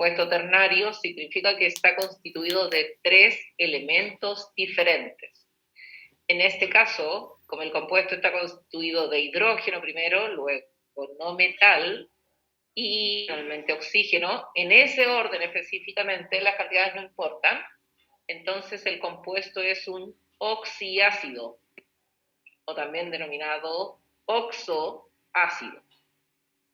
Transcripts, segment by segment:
compuesto ternario significa que está constituido de 3 elementos diferentes. En este caso, como el compuesto está constituido de hidrógeno primero, luego no metal y finalmente oxígeno, en ese orden específicamente las cantidades no importan, entonces el compuesto es un oxiácido, o también denominado oxoácido.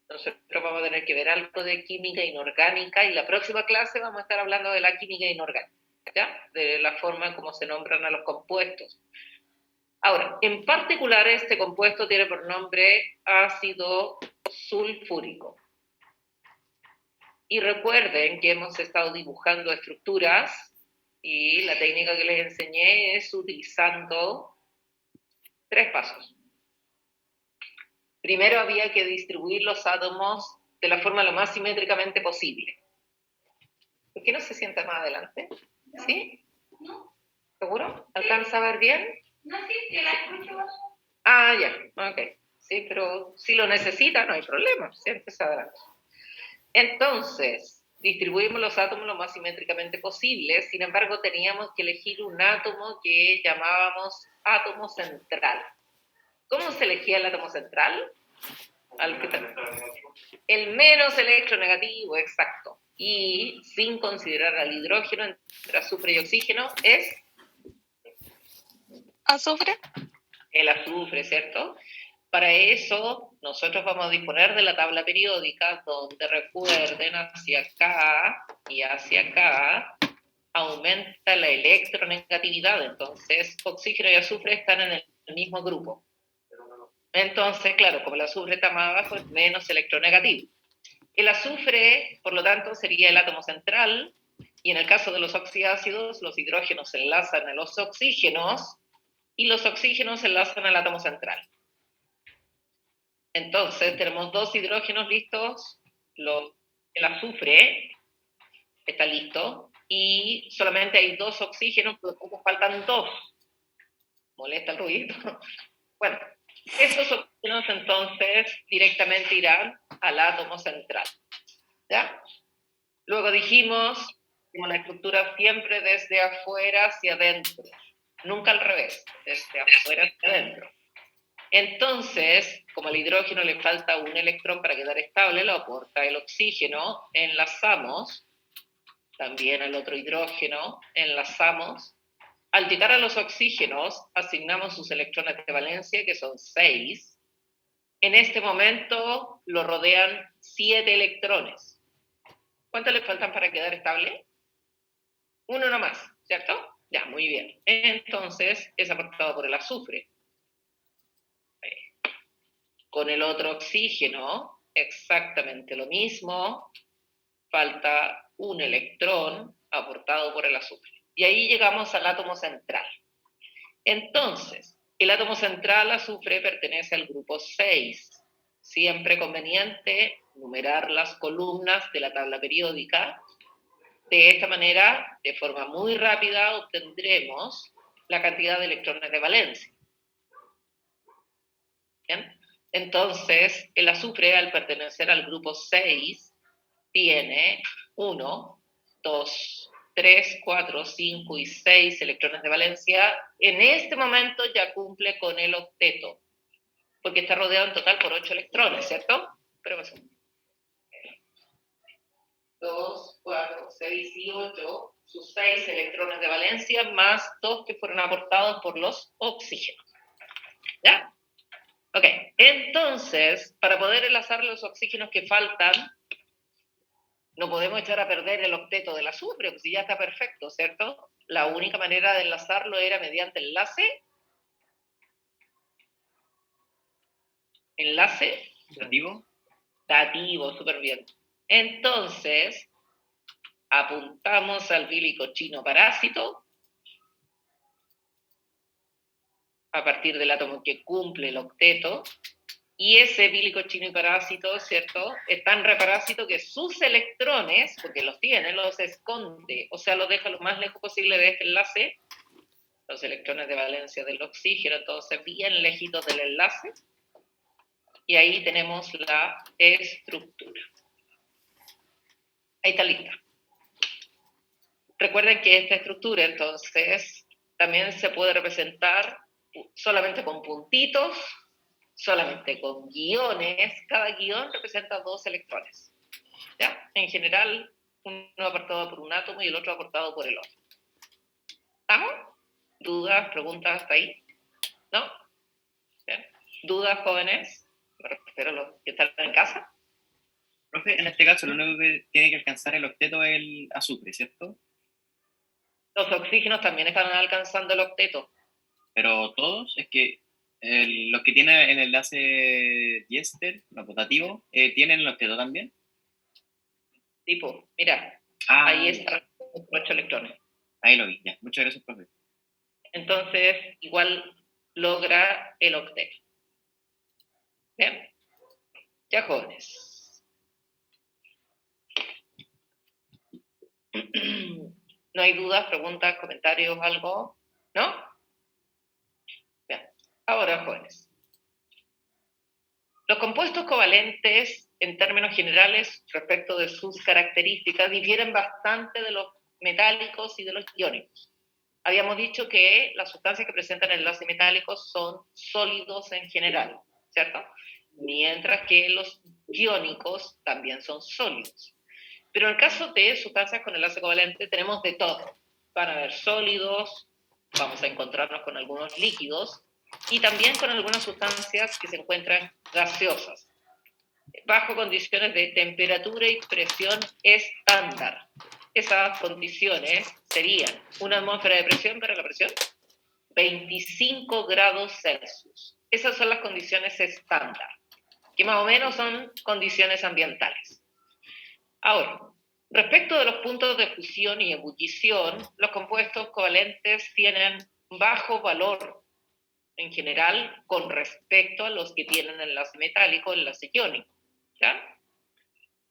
Nosotros vamos a tener que ver algo de química inorgánica y la próxima clase vamos a estar hablando de la química inorgánica, ¿ya? De la forma en cómo se nombran a los compuestos. Ahora, en particular este compuesto tiene por nombre ácido sulfúrico. Y recuerden que hemos estado dibujando estructuras y la técnica que les enseñé es utilizando 3 pasos. Primero había que distribuir los átomos de la forma lo más simétricamente posible. ¿Por qué no se sienta más adelante? ¿Sí? No. ¿Seguro? ¿Alcanza a ver bien? No, sí, que la escucho. Ah, ya, ok. Sí, pero si lo necesita no hay problema, siéntese adelante. Entonces, distribuimos los átomos lo más simétricamente posible, sin embargo teníamos que elegir un átomo que llamábamos átomo central. ¿Cómo se elegía el átomo central? El menos electronegativo, exacto. Y sin considerar al hidrógeno entre azufre y oxígeno es... ¿Azufre? El azufre, ¿cierto? Para eso nosotros vamos a disponer de la tabla periódica donde recuerden hacia acá y hacia acá aumenta la electronegatividad, entonces oxígeno y azufre están en el mismo grupo. Entonces, claro, como el azufre está más abajo, es menos electronegativo. El azufre, por lo tanto, sería el átomo central, y en el caso de los oxiácidos, los hidrógenos se enlazan a los oxígenos, y los oxígenos se enlazan al átomo central. Entonces, tenemos 2 hidrógenos listos, el azufre está listo, y solamente hay 2 oxígenos, pero como faltan 2. ¿Molesta el ruido? Bueno, esos oxígenos entonces directamente irán al átomo central. ¿Ya? Luego dijimos, como la estructura siempre desde afuera hacia adentro, nunca al revés, desde afuera hacia adentro. Entonces, como al hidrógeno le falta un electrón para quedar estable, lo aporta el oxígeno, enlazamos, también al otro hidrógeno, enlazamos. Al llegar a los oxígenos, asignamos sus electrones de valencia, que son 6. En este momento lo rodean 7 electrones. ¿Cuántos le faltan para quedar estable? 1 nomás, ¿cierto? Ya, muy bien. Entonces, es aportado por el azufre. Con el otro oxígeno, exactamente lo mismo. Falta un electrón aportado por el azufre. Y ahí llegamos al átomo central. Entonces, el átomo central azufre pertenece al grupo 6. Siempre conveniente numerar las columnas de la tabla periódica. De esta manera, de forma muy rápida, obtendremos la cantidad de electrones de valencia. ¿Bien? Entonces, el azufre, al pertenecer al grupo 6, tiene 1, 2, 3, 4, 5 y 6 electrones de valencia. En este momento ya cumple con el octeto, porque está rodeado en total por 8 electrones, ¿cierto? Pero 2, 4, 6 y 8, sus 6 electrones de valencia, más 2 que fueron aportados por los oxígenos. ¿Ya? Ok, entonces, para poder enlazar los oxígenos que faltan, no podemos echar a perder el octeto del azufre, porque si ya está perfecto, ¿cierto? La única manera de enlazarlo era mediante enlace. ¿Enlace? Dativo. Dativo, súper bien. Entonces, apuntamos al bilicochino parásito a partir del átomo que cumple el octeto, y ese bilicochino y parásito, ¿cierto? Es tan reparásito que sus electrones, porque los tiene, los esconde, o sea, los deja lo más lejos posible de este enlace, los electrones de valencia del oxígeno, entonces bien lejitos del enlace, y ahí tenemos la estructura. Ahí está lista. Recuerden que esta estructura, entonces, también se puede representar solamente con puntitos, solamente con guiones. Cada guión representa 2 electrones. ¿Ya? En general, uno aportado por un átomo y el otro aportado por el otro. ¿Estamos? ¿Dudas, preguntas hasta ahí? ¿No? Bien. ¿Dudas, jóvenes? Me refiero a los que están en casa. Profe, en este caso, lo único que tiene que alcanzar el octeto es el azufre, ¿cierto? Los oxígenos también están alcanzando el octeto. Pero todos, es que los que tienen el enlace diéster, no potativo, ¿tienen el octeto también? Tipo, mira, ahí están los 8 electrones. Ahí lo vi, ya. Muchas gracias, profe. Entonces, igual logra el octeto. Bien. Ya, jóvenes. ¿No hay dudas, preguntas, comentarios, algo? ¿No? Bien. Ahora, jóvenes. Los compuestos covalentes, en términos generales, respecto de sus características, difieren bastante de los metálicos y de los iónicos. Habíamos dicho que las sustancias que presentan enlaces metálicos son sólidos en general, ¿cierto? Mientras que los iónicos también son sólidos. Pero en el caso de sustancias con enlace covalente tenemos de todo. Van a haber sólidos, vamos a encontrarnos con algunos líquidos y también con algunas sustancias que se encuentran gaseosas, bajo condiciones de temperatura y presión estándar. Esas condiciones serían una atmósfera de presión para la presión, 25 grados Celsius. Esas son las condiciones estándar, que más o menos son condiciones ambientales. Ahora, respecto de los puntos de fusión y ebullición, los compuestos covalentes tienen bajo valor en general con respecto a los que tienen enlace metálico, enlace iónico. ¿Ya?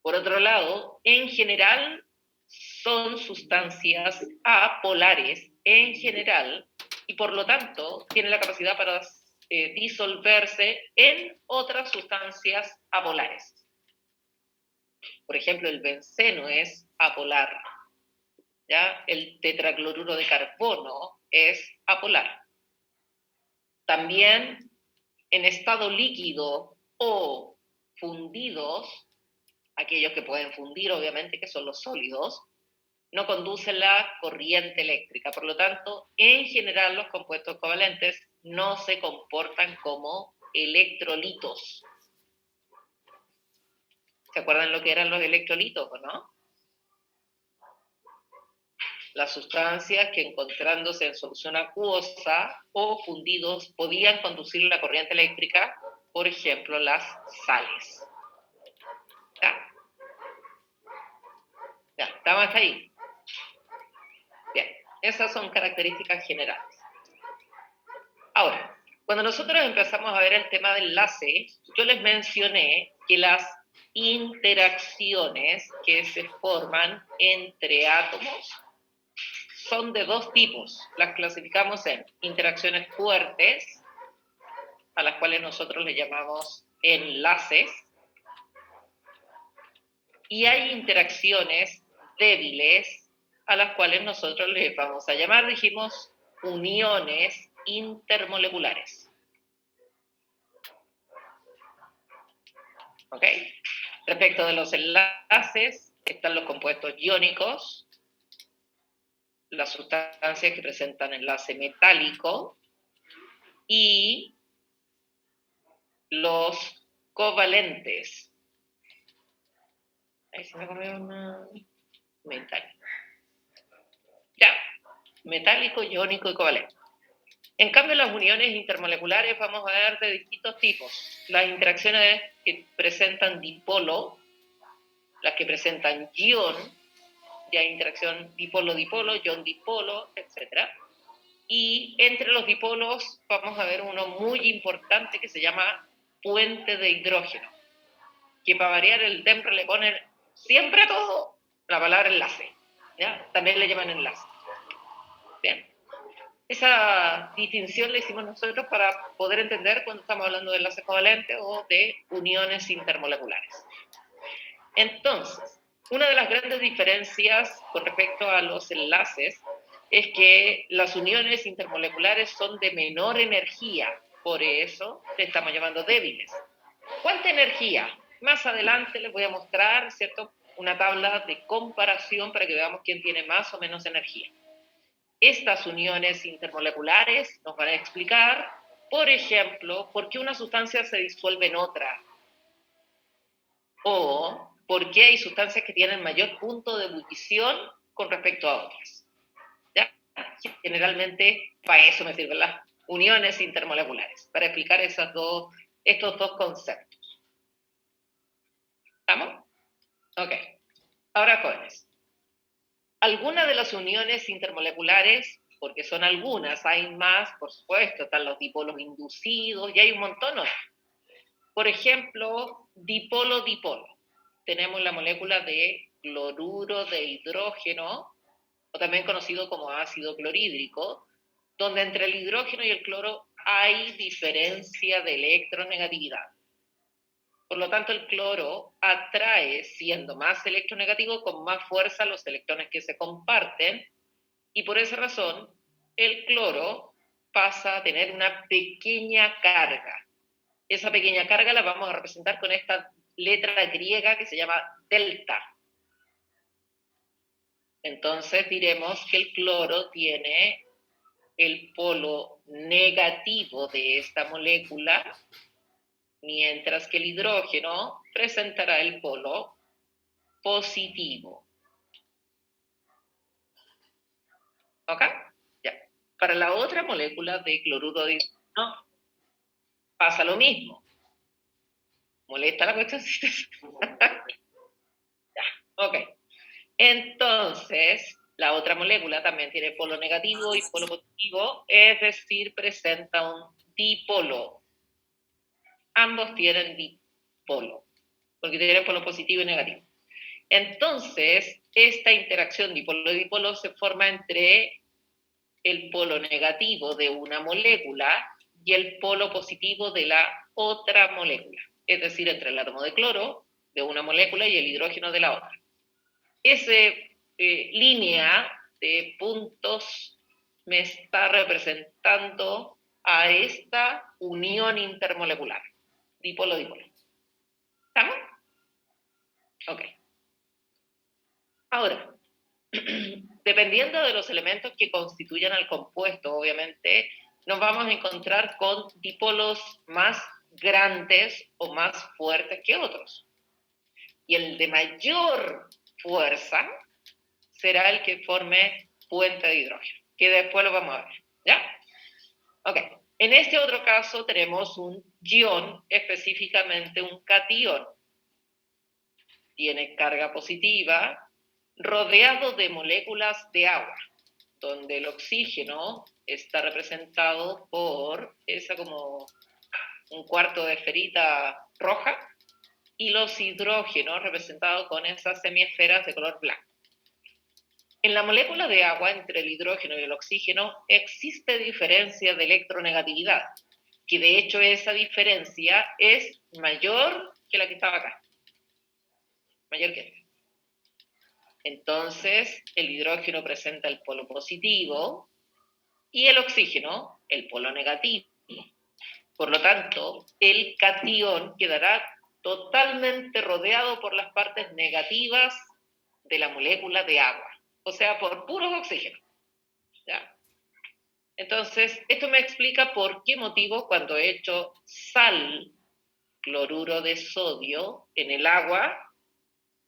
Por otro lado, en general son sustancias apolares en general y por lo tanto tienen la capacidad para disolverse en otras sustancias apolares. Por ejemplo, el benceno es apolar, ¿ya? El tetracloruro de carbono es apolar. También en estado líquido o fundidos, aquellos que pueden fundir obviamente, que son los sólidos, no conducen la corriente eléctrica. Por lo tanto, en general los compuestos covalentes no se comportan como electrolitos. ¿Se acuerdan lo que eran los electrolitos, no? Las sustancias que encontrándose en solución acuosa o fundidos podían conducir la corriente eléctrica, por ejemplo, las sales. ¿Ya? Ya, ¿estamos hasta ahí? Bien, esas son características generales. Ahora, cuando nosotros empezamos a ver el tema de enlace, yo les mencioné que las interacciones que se forman entre átomos son de 2 tipos. Las clasificamos en interacciones fuertes, a las cuales nosotros le llamamos enlaces, y hay interacciones débiles, a las cuales nosotros les vamos a llamar, dijimos, uniones intermoleculares. ¿Ok? Respecto de los enlaces, están los compuestos iónicos, las sustancias que presentan enlace metálico y los covalentes. Ahí se me comió una metálico. Ya, metálico, iónico y covalente. En cambio, las uniones intermoleculares vamos a ver de distintos tipos. Las interacciones que presentan dipolo, las que presentan ion, ya interacción dipolo-dipolo, ion-dipolo, etc. Y entre los dipolos vamos a ver uno muy importante que se llama puente de hidrógeno, que para variar el DEMPRE le ponen siempre a todo la palabra enlace, ¿ya? También le llaman enlace. Bien. Esa distinción la hicimos nosotros para poder entender cuando estamos hablando de enlaces covalentes o de uniones intermoleculares. Entonces, Una de las grandes diferencias con respecto a los enlaces es que las uniones intermoleculares son de menor energía, por eso le estamos llamando débiles. ¿Cuánta energía? Más adelante les voy a mostrar, ¿cierto?, una tabla de comparación para que veamos quién tiene más o menos energía. Estas uniones intermoleculares nos van a explicar, por ejemplo, por qué una sustancia se disuelve en otra, o por qué hay sustancias que tienen mayor punto de ebullición con respecto a otras. ¿Ya? Generalmente para eso me sirven las uniones intermoleculares, para explicar estos dos conceptos. ¿Estamos? Ok. Ahora, jóvenes, algunas de las uniones intermoleculares, porque son algunas, hay más, por supuesto, están los dipolos inducidos y hay un montón otros. Por ejemplo, dipolo-dipolo. Tenemos la molécula de cloruro de hidrógeno, o también conocido como ácido clorhídrico, donde entre el hidrógeno y el cloro hay diferencia de electronegatividad. Por lo tanto, el cloro atrae, siendo más electronegativo, con más fuerza los electrones que se comparten, y por esa razón, el cloro pasa a tener una pequeña carga. Esa pequeña carga la vamos a representar con esta letra griega que se llama delta. Entonces diremos que el cloro tiene el polo negativo de esta molécula, mientras que el hidrógeno presentará el polo positivo. ¿Ok? Ya. Para la otra molécula de cloruro de hidrógeno pasa lo mismo. ¿Molesta la cuestión? Ya. Ok. Entonces, la otra molécula también tiene polo negativo y polo positivo, es decir, presenta un dipolo. Ambos tienen dipolo, porque tienen polo positivo y negativo. Entonces, esta interacción dipolo-dipolo se forma entre el polo negativo de una molécula y el polo positivo de la otra molécula, es decir, entre el átomo de cloro de una molécula y el hidrógeno de la otra. Esa línea de puntos me está representando a esta unión intermolecular, dipolo-dipolo. ¿Estamos? Ok. Ahora, dependiendo de los elementos que constituyan al compuesto, obviamente, nos vamos a encontrar con dipolos más grandes o más fuertes que otros. Y el de mayor fuerza será el que forme puente de hidrógeno, que después lo vamos a ver, ¿ya? Ok. En este otro caso tenemos un ion, específicamente un catión. Tiene carga positiva, rodeado de moléculas de agua, donde el oxígeno está representado por esa como un cuarto de esferita roja, y los hidrógenos representados con esas semiesferas de color blanco. En la molécula de agua, entre el hidrógeno y el oxígeno, existe diferencia de electronegatividad, que de hecho esa diferencia es mayor que la que estaba acá. Mayor que esta. Entonces, el hidrógeno presenta el polo positivo y el oxígeno el polo negativo. Por lo tanto, el catión quedará totalmente rodeado por las partes negativas de la molécula de agua, o sea, por puros oxígenos. ¿Ya? Entonces, esto me explica por qué motivo cuando he hecho sal, cloruro de sodio, en el agua,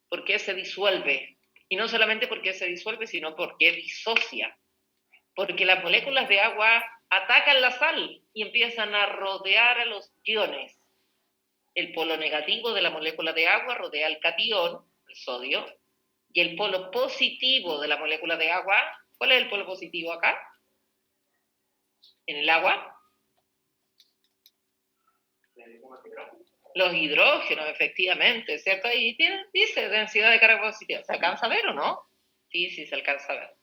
por qué se disuelve. Y no solamente porque se disuelve, sino porque disocia. Porque las moléculas de agua atacan la sal y empiezan a rodear a los iones. El polo negativo de la molécula de agua rodea al catión, el sodio, y el polo positivo de la molécula de agua, ¿cuál es el polo positivo acá? En el agua. Los hidrógenos, efectivamente, ¿cierto? Ahí dice densidad de carga positiva. ¿Se alcanza a ver o no? Sí, sí, se alcanza a ver.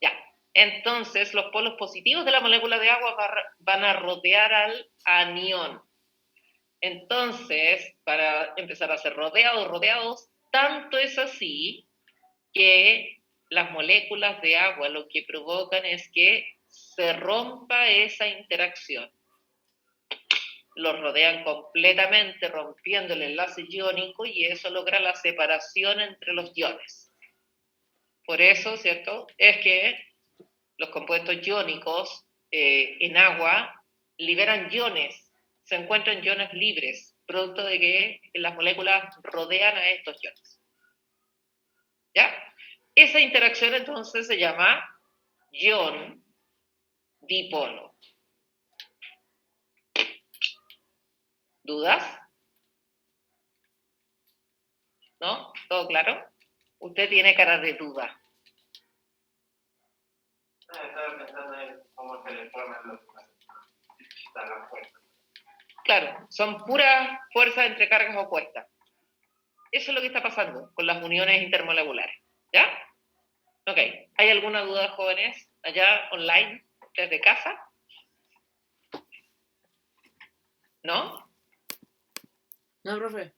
Ya. Entonces, los polos positivos de la molécula de agua van a rodear al anión. Entonces, para empezar a ser rodeados, Tanto es así que las moléculas de agua lo que provocan es que se rompa esa interacción. Los rodean completamente, rompiendo el enlace iónico, y eso logra la separación entre los iones. Por eso, ¿cierto?, es que los compuestos iónicos en agua liberan iones, se encuentran iones libres, producto de que las moléculas rodean a estos iones. ¿Ya? Esa interacción entonces se llama ion dipolo. ¿Dudas? ¿No? ¿Todo claro? Usted tiene cara de duda. Estaba pensando en cómo se le forman las fuerzas. Claro, son puras fuerzas entre cargas opuestas. Eso es lo que está pasando con las uniones intermoleculares. ¿Ya? Ok. ¿Hay alguna duda, jóvenes, allá online, desde casa? ¿No? No, profe.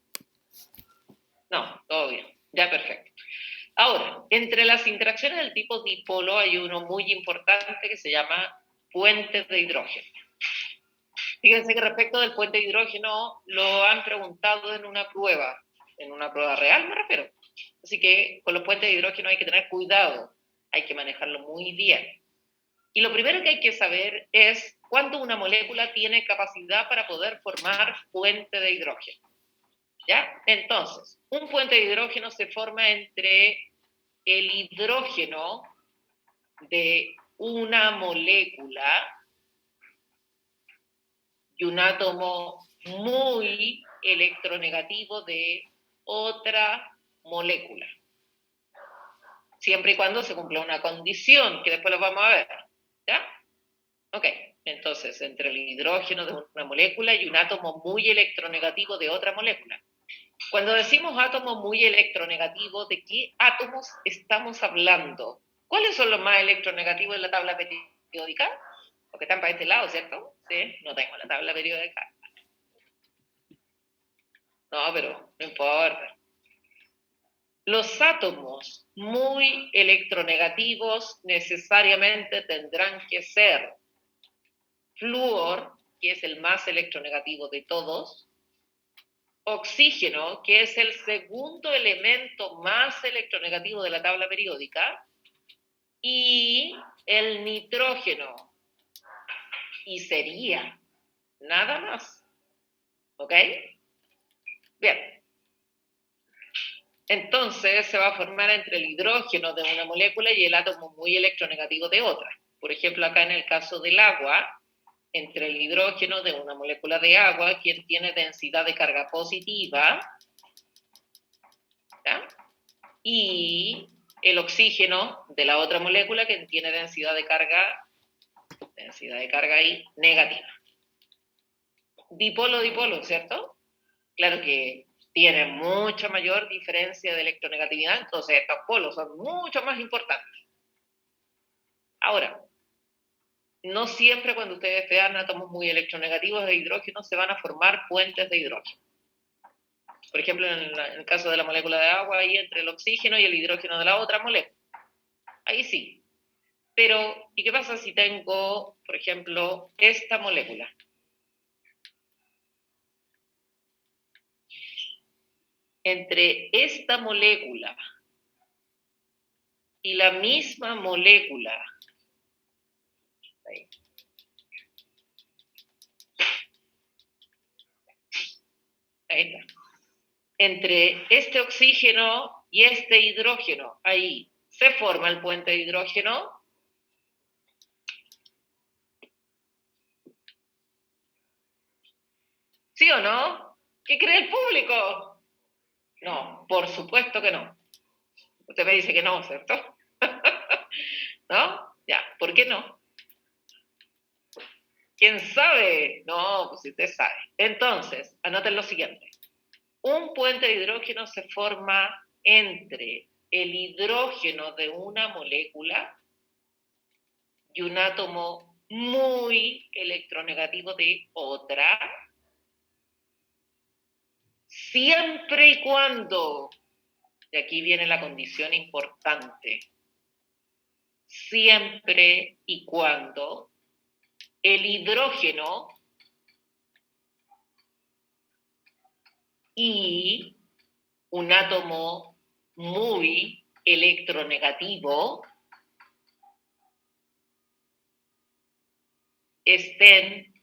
No, todo bien. Ya, perfecto. Ahora, entre las interacciones del tipo dipolo hay uno muy importante que se llama puente de hidrógeno. Fíjense que respecto del puente de hidrógeno lo han preguntado en una prueba real me refiero. Así que con los puentes de hidrógeno hay que tener cuidado, hay que manejarlo muy bien. Y lo primero que hay que saber es cuándo una molécula tiene capacidad para poder formar puente de hidrógeno. ¿Ya? Entonces, un puente de hidrógeno se forma entre el hidrógeno de una molécula y un átomo muy electronegativo de otra molécula. Siempre y cuando se cumpla una condición, que después lo vamos a ver. ¿Ya? Ok, entonces, entre el hidrógeno de una molécula y un átomo muy electronegativo de otra molécula. Cuando decimos átomo muy electronegativo, ¿de qué átomos estamos hablando? ¿Cuáles son los más electronegativos en la tabla periódica? Los que están para este lado, ¿cierto? Sí, no tengo la tabla periódica. No, pero no importa. Los átomos muy electronegativos necesariamente tendrán que ser flúor, que es el más electronegativo de todos, oxígeno, que es el segundo elemento más electronegativo de la tabla periódica, y el nitrógeno. Y sería nada más. ¿Ok? Bien. Entonces se va a formar entre el hidrógeno de una molécula y el átomo muy electronegativo de otra. Por ejemplo, acá en el caso del agua, entre el hidrógeno de una molécula de agua, quien tiene densidad de carga positiva, ¿ya?, y el oxígeno de la otra molécula, que tiene densidad de carga ahí negativa. Dipolo, dipolo, ¿cierto? Claro que tiene mucha mayor diferencia de electronegatividad, entonces estos polos son mucho más importantes. Ahora, no siempre cuando ustedes vean átomos muy electronegativos de hidrógeno se van a formar puentes de hidrógeno. Por ejemplo, en el caso de la molécula de agua, ahí entre el oxígeno y el hidrógeno de la otra molécula. Ahí sí. Pero, ¿y qué pasa si tengo, por ejemplo, esta molécula? Entre esta molécula y la misma molécula, ahí está, entre este oxígeno y este hidrógeno, ahí se forma el puente de hidrógeno. ¿Sí o no? ¿Qué cree el público? No, por supuesto que no. Usted me dice que no, ¿cierto? ¿No? Ya, ¿por qué no? ¿Quién sabe? No, pues usted sabe. Entonces, anoten lo siguiente. Un puente de hidrógeno se forma entre el hidrógeno de una molécula y un átomo muy electronegativo de otra, siempre y cuando Y aquí viene la condición importante. Siempre y cuando el hidrógeno y un átomo muy electronegativo estén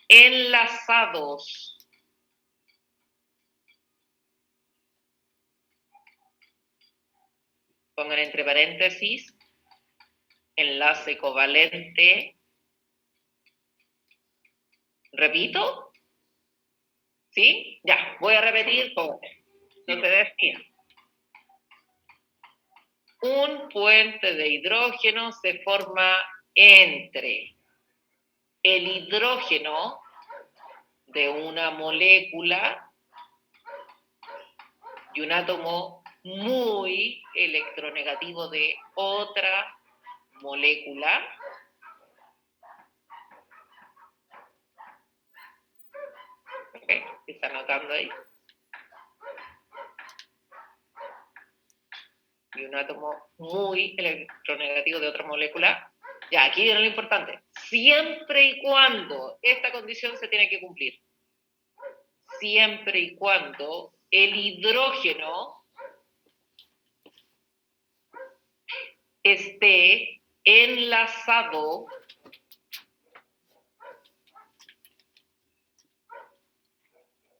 enlazados. Pongan entre paréntesis, enlace covalente. ¿Repito? ¿Sí? Ya, voy a repetir todo. No se desvíen. Un puente de hidrógeno se forma entre el hidrógeno de una molécula y un átomo muy electronegativo de otra molécula. Ok, ¿está anotando ahí? Y un átomo muy electronegativo de otra molécula. Ya, aquí viene lo importante. Siempre y cuando esta condición se tiene que cumplir. Siempre y cuando el hidrógeno esté enlazado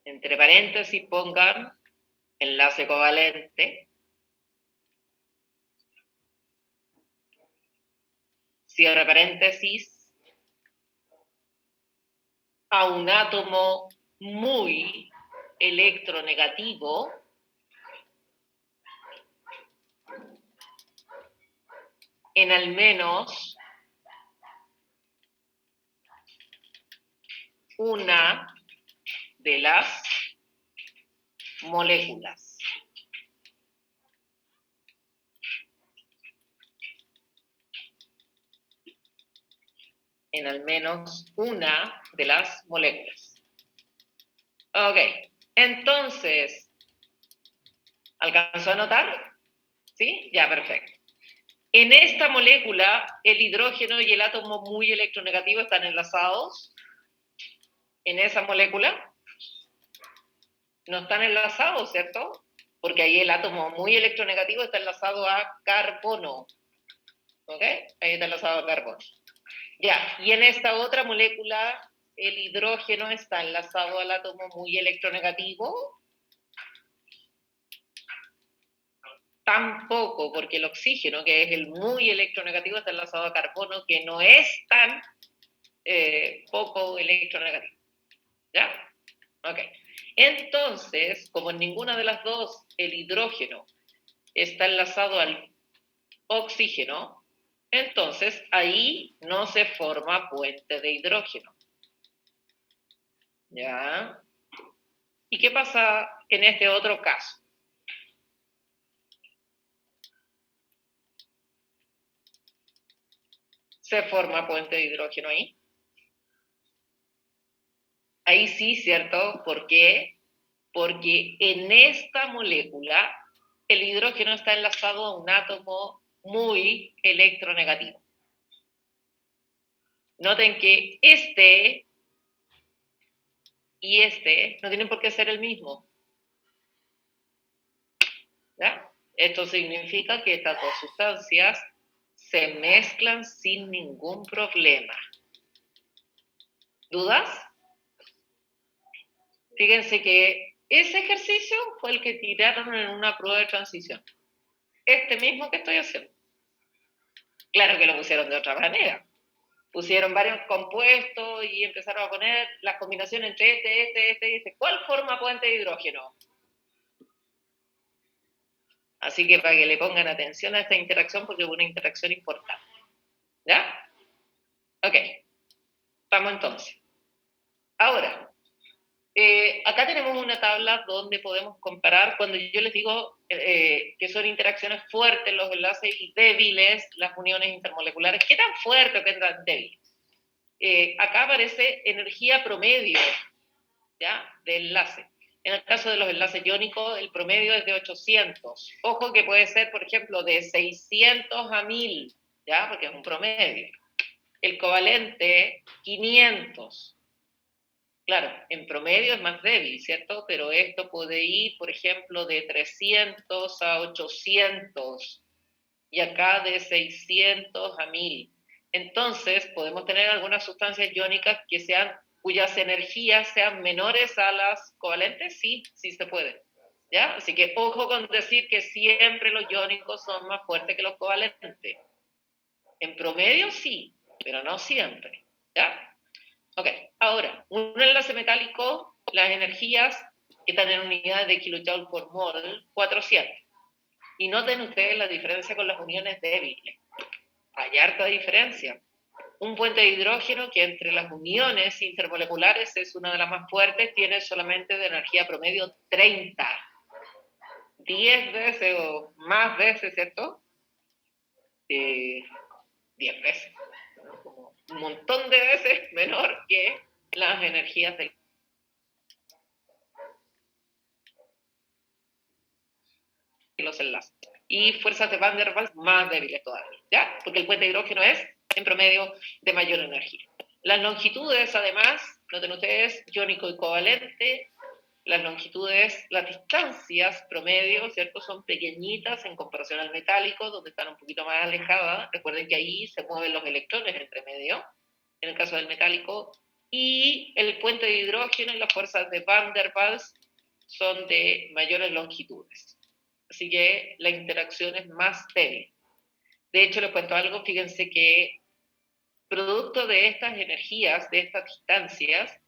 entre paréntesis pongan enlace covalente, cierre paréntesis, a un átomo muy electronegativo en al menos una de las moléculas. En al menos una de las moléculas. Ok, entonces, ¿alcanzó a notar? ¿Sí? Ya, perfecto. En esta molécula, el hidrógeno y el átomo muy electronegativo están enlazados. En esa molécula no están enlazados, ¿cierto? Porque ahí el átomo muy electronegativo está enlazado a carbono. ¿Ok? Ahí está enlazado a carbono. Ya, y en esta otra molécula, el hidrógeno está enlazado al átomo muy electronegativo. Tampoco, porque el oxígeno, que es el muy electronegativo, está enlazado a carbono, que no es tan poco electronegativo. ¿Ya? Ok. Entonces, como en ninguna de las dos el hidrógeno está enlazado al oxígeno, entonces ahí no se forma puente de hidrógeno. ¿Ya? ¿Y qué pasa en este otro caso? Se forma puente de hidrógeno ahí. Ahí sí, ¿cierto? ¿Por qué? Porque en esta molécula el hidrógeno está enlazado a un átomo muy electronegativo. Noten que este y este no tienen por qué ser el mismo. ¿Ya? Esto significa que estas dos sustancias se mezclan sin ningún problema. ¿Dudas? Fíjense que ese ejercicio fue el que tiraron en una prueba de transición. Este mismo que estoy haciendo. Claro que lo pusieron de otra manera. Pusieron varios compuestos y empezaron a poner las combinaciones entre este y este. ¿Cuál forma puente de hidrógeno? Así que para que le pongan atención a esta interacción, porque es una interacción importante. ¿Ya? Ok. Vamos entonces. Ahora, acá tenemos una tabla donde podemos comparar cuando yo les digo que son interacciones fuertes los enlaces y débiles las uniones intermoleculares. ¿Qué tan fuerte o qué tan débil? Acá aparece energía promedio, ¿ya? De enlace. En el caso de los enlaces iónicos, el promedio es de 800. Ojo que puede ser, por ejemplo, de 600 a 1000, ¿ya? Porque es un promedio. El covalente, 500. Claro, en promedio es más débil, ¿cierto? Pero esto puede ir, por ejemplo, de 300 a 800 y acá de 600 a 1000. Entonces, podemos tener algunas sustancias iónicas cuyas energías sean menores a las covalentes, sí, sí se puede. ¿Ya? Así que ojo con decir que siempre los iónicos son más fuertes que los covalentes. En promedio sí, pero no siempre. ¿Ya? Ok, ahora, un enlace metálico, las energías que están en unidades de kilojoule por mol, 400. Y noten ustedes la diferencia con las uniones débiles. Hay harta diferencia. Un puente de hidrógeno que entre las uniones intermoleculares es una de las más fuertes, tiene solamente de energía promedio 30. 10 veces o más veces, ¿cierto? 10 veces. Como un montón de veces menor que las energías de los enlaces. Y fuerzas de Van der Waals más débiles todavía, ¿ya? Porque el puente de hidrógeno es, en promedio, de mayor energía. Las longitudes, además, noten ustedes, iónico y covalente, las longitudes, las distancias promedio, ¿cierto? Son pequeñitas en comparación al metálico, donde están un poquito más alejadas. Recuerden que ahí se mueven los electrones entre medio, en el caso del metálico. Y el puente de hidrógeno y las fuerzas de Van der Waals son de mayores longitudes. Así que la interacción es más débil. De hecho, les cuento algo, fíjense que producto de estas energías, de estas distancias,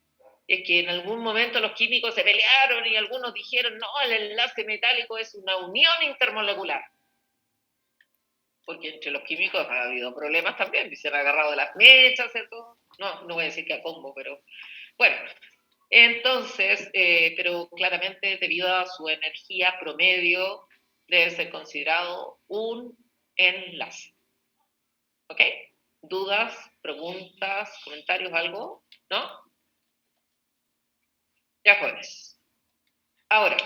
es que en algún momento los químicos se pelearon y algunos dijeron, no, el enlace metálico es una unión intermolecular. Porque entre los químicos ha habido problemas también, se han agarrado de las mechas, ¿cierto? No voy a decir que a combo, pero bueno. Entonces, pero claramente debido a su energía promedio, debe ser considerado un enlace. ¿Ok? ¿Dudas, preguntas, comentarios, algo? ¿No? Ya jueves. Ahora,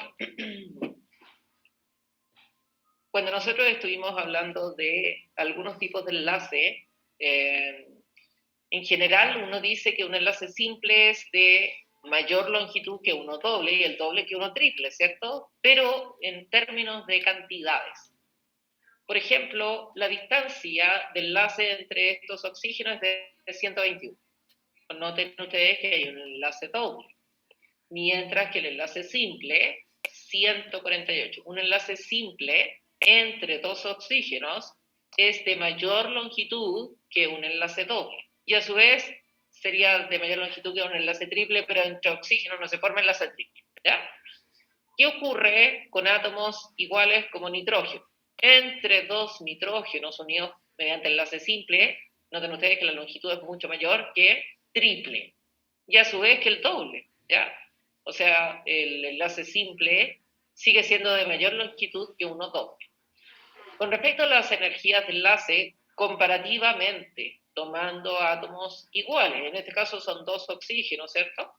cuando nosotros estuvimos hablando de algunos tipos de enlace, en general uno dice que un enlace simple es de mayor longitud que uno doble y el doble que uno triple, ¿cierto? Pero en términos de cantidades. Por ejemplo, la distancia de enlace entre estos oxígenos es de 121. Noten ustedes que hay un enlace doble. Mientras que el enlace simple, 148. Un enlace simple entre dos oxígenos es de mayor longitud que un enlace doble. Y a su vez sería de mayor longitud que un enlace triple, pero entre oxígenos no se forma enlace triple. ¿Ya? ¿Qué ocurre con átomos iguales como nitrógeno? Entre dos nitrógenos unidos mediante enlace simple, noten ustedes que la longitud es mucho mayor que triple. Y a su vez que el doble. ¿Ya? O sea, el enlace simple sigue siendo de mayor longitud que uno doble. Con respecto a las energías de enlace, comparativamente, tomando átomos iguales, en este caso son dos oxígenos, ¿cierto?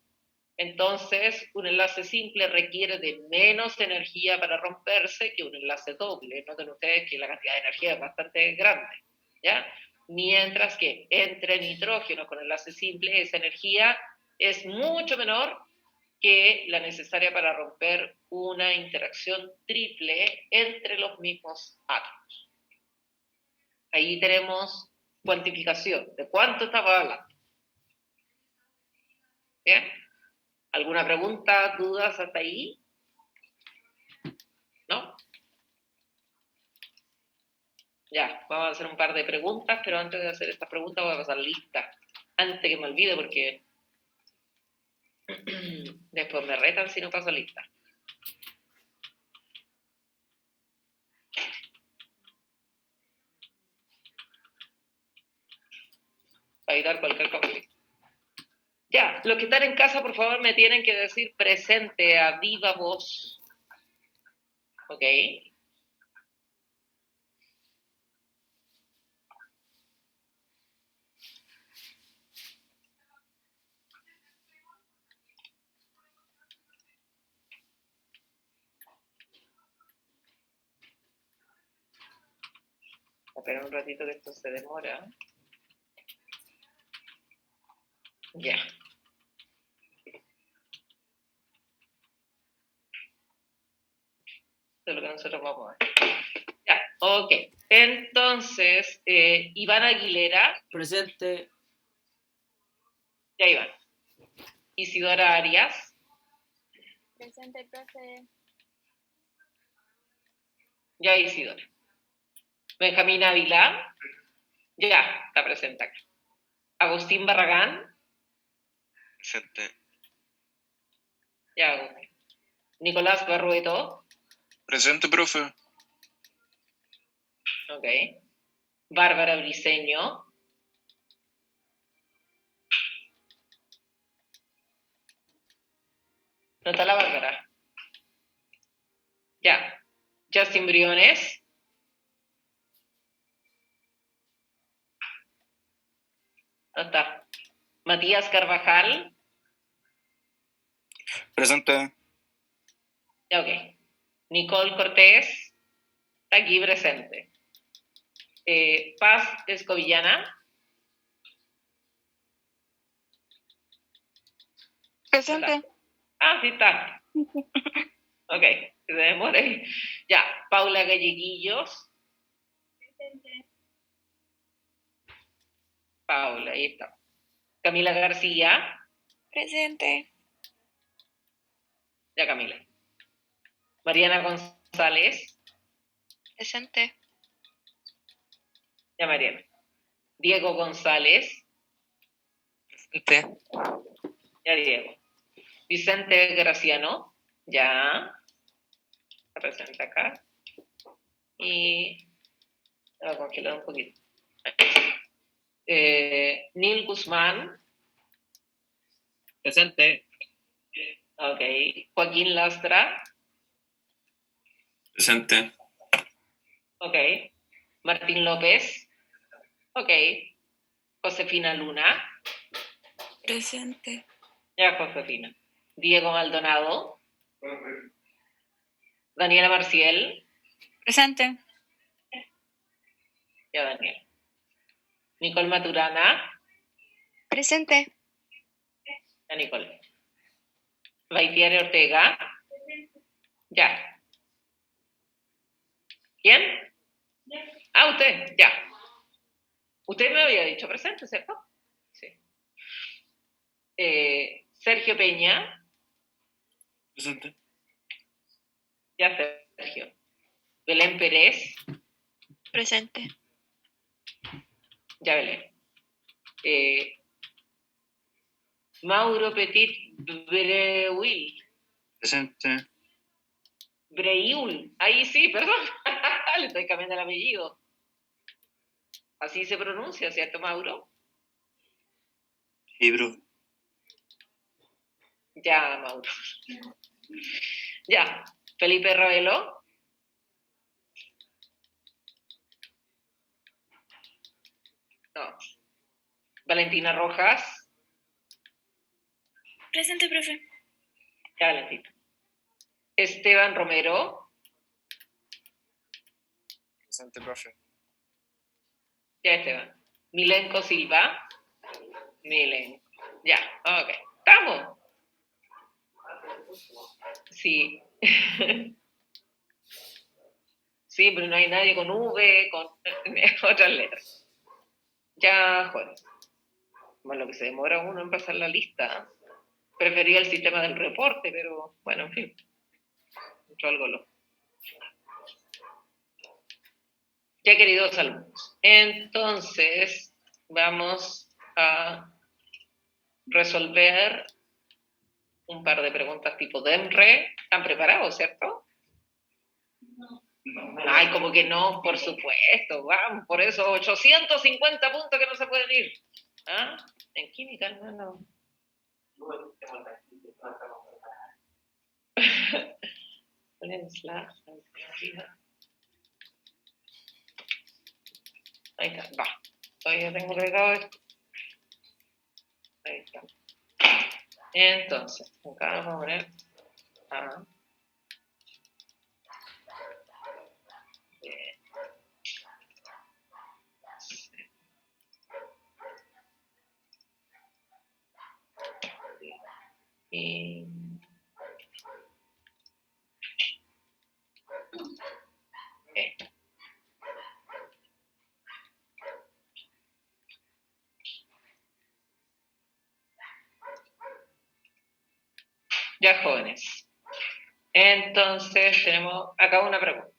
Entonces, un enlace simple requiere de menos energía para romperse que un enlace doble. Noten ustedes que la cantidad de energía es bastante grande, ¿ya? Mientras que entre nitrógeno con enlace simple, esa energía es mucho menor que la necesaria para romper una interacción triple entre los mismos átomos. Ahí tenemos cuantificación de cuánto estaba hablando. ¿Bien? ¿Alguna pregunta, dudas hasta ahí? ¿No? Ya, vamos a hacer un par de preguntas, pero antes de hacer estas preguntas voy a pasar lista. Antes que me olvide, porque después me retan si no paso lista. Para evitar cualquier conflicto. Ya, los que están en casa, por favor, me tienen que decir presente a viva voz. ¿Ok? Espera un ratito que esto se demora. Ya. De lo que nosotros vamos a ver. Ya, ok. Entonces, Iván Aguilera, Presente. ya Iván. Isidora Arias, Presente, profe. ya Isidora. Benjamín Ávila, ya, está presente acá. Agustín Barragán, Presente. ya Agustín. Nicolás Barrueto, Presente, profe. ok. Bárbara Briceño, no está la Bárbara. Ya. Justin Briones, no está. Matías Carvajal, Presente. ya ok. Nicole Cortés, está aquí presente. Paz Escobillana, Presente. ah, sí está. Ok, que se demore. Ya, Paula Galleguillos, Presente. Paula, ahí está. Camila García, Presente. ya Camila. Mariana González, Presente. ya Mariana. Diego González, Presente. ya Diego. Vicente Graciano, ya. Está presente acá. Y voy a congelar un poquito. Neil Guzmán, Presente. ok. Joaquín Lastra, Presente. ok. Martín López, ok. Josefina Luna, Presente. ya Josefina. Diego Maldonado, Daniela Marciel, Presente. ya Daniela. Nicole Maturana, Presente. ya Nicole. Baitiere Ortega, ya. ¿Quién? Ah, usted, ya. Usted me había dicho presente, ¿cierto? Sí. Sergio Peña, Presente. ya Sergio. Belén Pérez, Presente. ya Belén. Mauro Petit Breuil, Presente. Breuil, ahí sí, perdón, le estoy cambiando el apellido. Así se pronuncia, ¿cierto, Mauro? Sí, profe. Ya, Mauro. Ya, Felipe Ravelo, no. Valentina Rojas, Presente, profe. ya Valentina. Esteban Romero, Presente, profe. ya Esteban. Milenko Silva, Milenko, ya, ok. ¿Estamos? Sí. Sí, pero no hay nadie con V, con otras letras. Ya, joder. Bueno, lo que se demora uno en pasar la lista. Prefería el sistema del reporte, pero bueno, en fin. Mucho algo lo. Ya, queridos alumnos. Entonces, vamos a resolver un par de preguntas tipo DEMRE. ¿Están preparados, cierto? Ay, como que no, por supuesto, vamos, por eso 850 puntos que no se pueden ir. ¿Ah? En química, hermano. Ponen slash, arriba. Ahí está, va. Todavía tengo cargado esto. Ahí está. Entonces, acá vamos a poner A. Y... Ya, jóvenes. Entonces, tenemos acá una pregunta.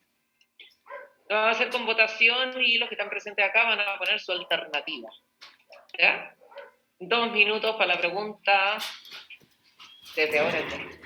Lo vamos a hacer con votación y los que están presentes acá van a poner su alternativa. ¿Ya? 2 minutos para la pregunta desde ahora en adelante.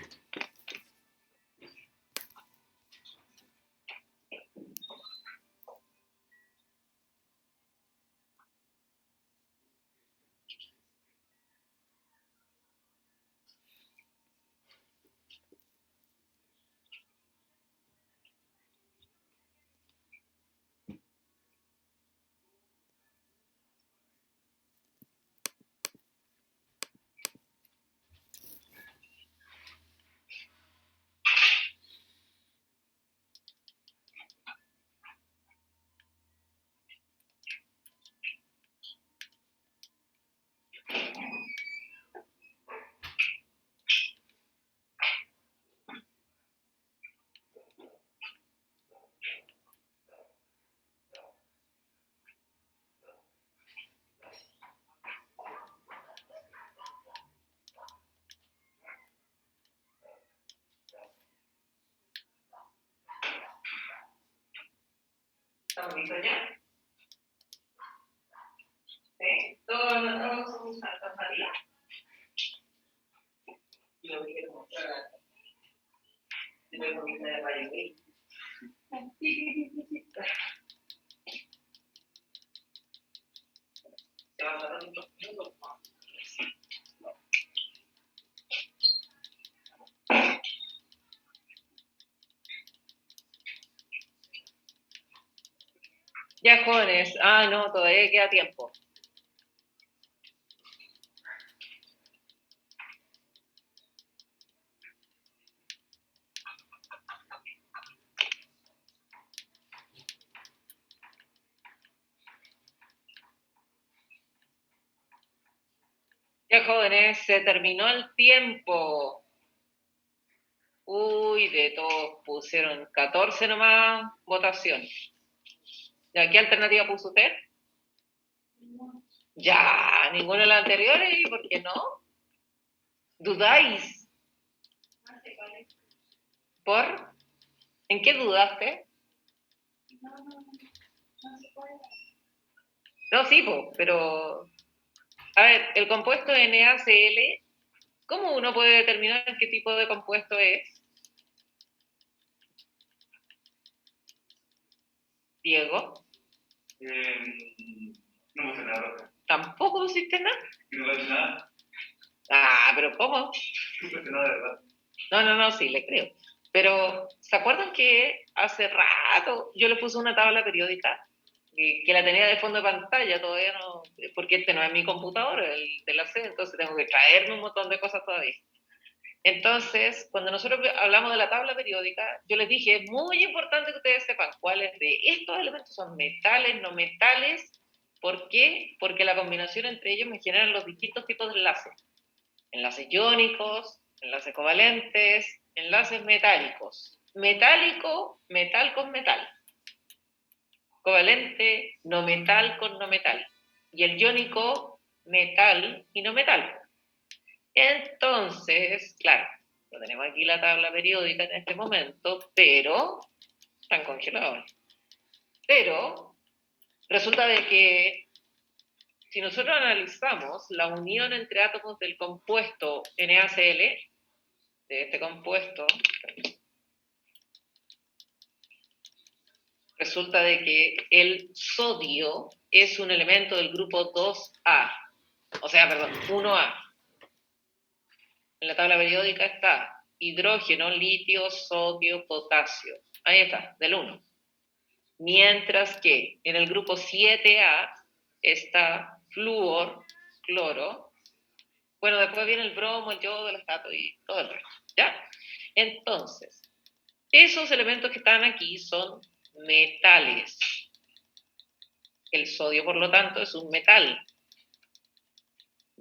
¿Estamos listos ya? ¿Sí? ¿Todos anotamos sus alternativas? Y lo que quiero mostrar de la comida de Valle. Se va a tardar unos minutos más. Ya, jóvenes. No, todavía queda tiempo. Ya, jóvenes, se terminó el tiempo. Uy, de todos pusieron 14 nomás votación. ¿Ya qué alternativa puso usted? Ya, ninguna de las anteriores, ¿y por qué no? ¿Dudáis? ¿Por? ¿En qué dudaste? No, sí, pero... A ver, el compuesto NaCl, ¿cómo uno puede determinar qué tipo de compuesto es? Diego. No puse nada. ¿Tampoco pusiste nada? No puse nada. Pero ¿cómo? No puse nada, de verdad. No, sí, le creo. Pero, ¿se acuerdan que hace rato yo le puse una tabla periódica? Que la tenía de fondo de pantalla, todavía no, porque este no es mi computador, el de la sede, entonces tengo que traerme un montón de cosas todavía. Entonces, cuando nosotros hablamos de la tabla periódica, yo les dije, es muy importante que ustedes sepan cuáles de estos elementos son metales, no metales. ¿Por qué? Porque la combinación entre ellos me generan los distintos tipos de enlaces. Enlaces iónicos, enlaces covalentes, enlaces metálicos. Metálico, metal con metal. Covalente, no metal con no metal. Y el iónico, metal y no metal. Entonces, claro, no tenemos aquí la tabla periódica en este momento, pero están congelados. Pero resulta de que si nosotros analizamos la unión entre átomos del compuesto NaCl, de este compuesto, resulta de que el sodio es un elemento del grupo 2A, o sea, perdón, 1A. En la tabla periódica está hidrógeno, litio, sodio, potasio. Ahí está, del 1. Mientras que en el grupo 7A está flúor, cloro. Bueno, después viene el bromo, el yodo, el estato y todo el resto, ¿ya? Entonces, esos elementos que están aquí son metales. El sodio, por lo tanto, es un metal.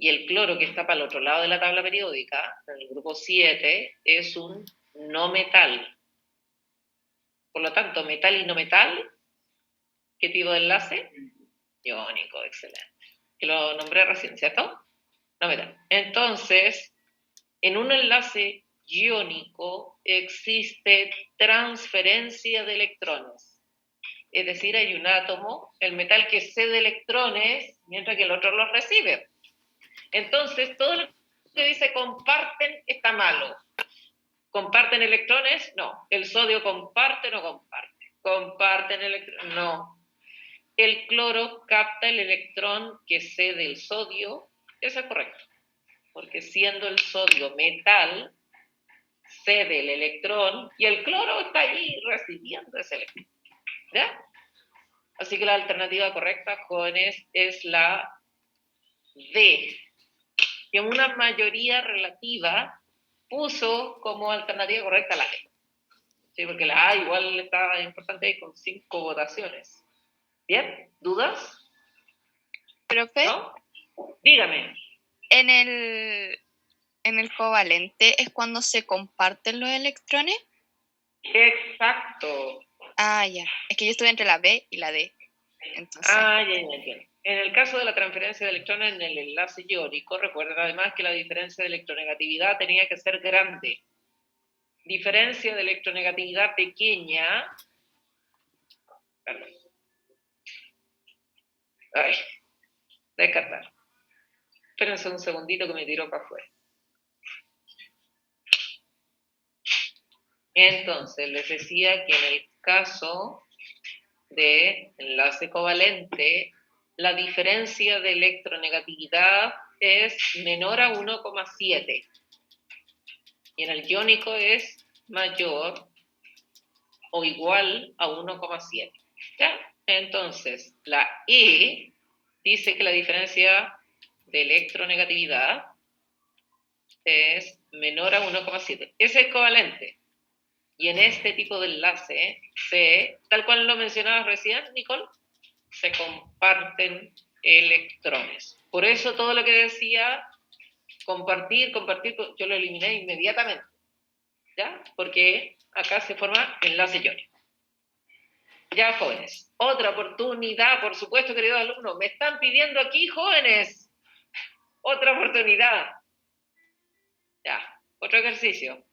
Y el cloro que está para el otro lado de la tabla periódica, en el grupo 7, es un no metal. Por lo tanto, metal y no metal, ¿qué tipo de enlace? Iónico, excelente. Que lo nombré recién, ¿cierto? No metal. Entonces, en un enlace iónico existe transferencia de electrones. Es decir, hay un átomo, el metal que cede electrones, mientras que el otro los recibe. Entonces, todo lo que dice comparten está malo. ¿Comparten electrones? No. ¿El sodio comparte o no comparte? ¿Comparten electrones? No. El cloro capta el electrón que cede el sodio. Eso es correcto. Porque siendo el sodio metal, cede el electrón y el cloro está ahí recibiendo ese electrón. ¿Ya? Así que la alternativa correcta, jóvenes, es la D, que una mayoría relativa puso como alternativa correcta la D. Sí, porque la A igual está importante con 5 votaciones. ¿Bien? ¿Dudas? Profe, ¿No? Dígame. en el covalente es cuando se comparten los electrones. Exacto. Ah, ya. Es que yo estuve entre la B y la D. Entonces, Ya. En el caso de la transferencia de electrones en el enlace iónico, recuerden además que la diferencia de electronegatividad tenía que ser grande. Diferencia de electronegatividad pequeña. Perdón. Ay, descartar. Espérense un segundito que me tiró para afuera. Entonces, les decía que en el caso de enlace covalente, la diferencia de electronegatividad es menor a 1,7 y en el iónico es mayor o igual a 1,7. ¿Ya? Entonces, la E dice que la diferencia de electronegatividad es menor a 1,7. Ese es covalente. Y en este tipo de enlace, tal cual lo mencionabas recién, Nicole, se comparten electrones. Por eso todo lo que decía, compartir, yo lo eliminé inmediatamente, ¿ya? Porque acá se forma enlace iónico. Ya, jóvenes, otra oportunidad, por supuesto, queridos alumnos, me están pidiendo aquí, jóvenes, otra oportunidad. Ya, otro ejercicio.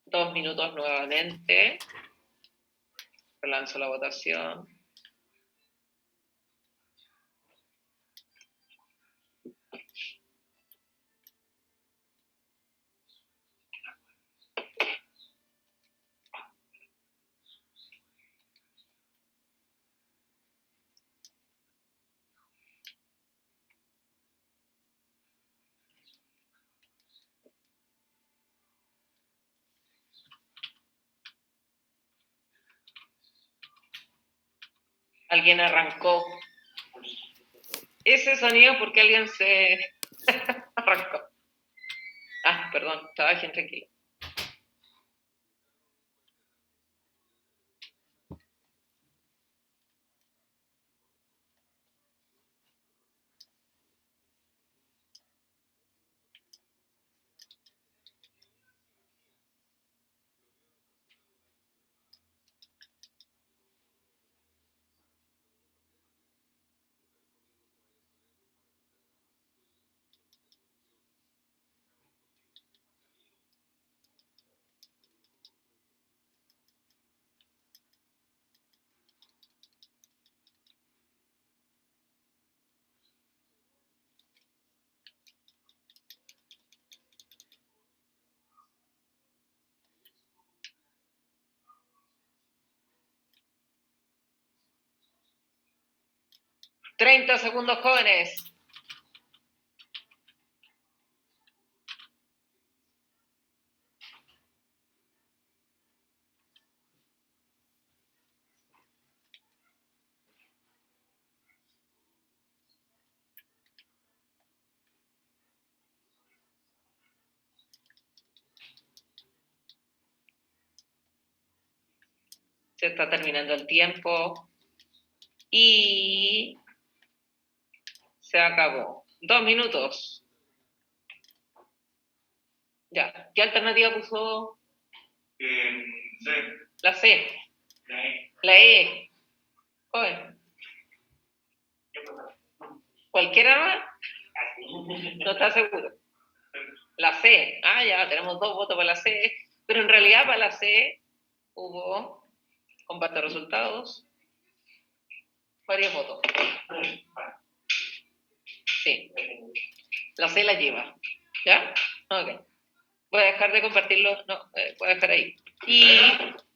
Dos minutos nuevamente. Relanzo la votación. Alguien arrancó. Ese sonido porque alguien se arrancó. Ah, perdón, trabajen tranquilo. ¡30 segundos, jóvenes! Se está terminando el tiempo. Y se acabó. 2 minutos. Ya. ¿Qué alternativa puso? C. La C. La E. La E. Joven. ¿Qué pasa? ¿Cualquiera más? No está seguro. La C. Ah, ya, tenemos 2 votos para la C. Pero en realidad para la C hubo, comparte de resultados, varios votos. Sí. La C la lleva. ¿Ya? Ok. Voy a dejar de compartirlo. No, voy a dejar ahí. Y...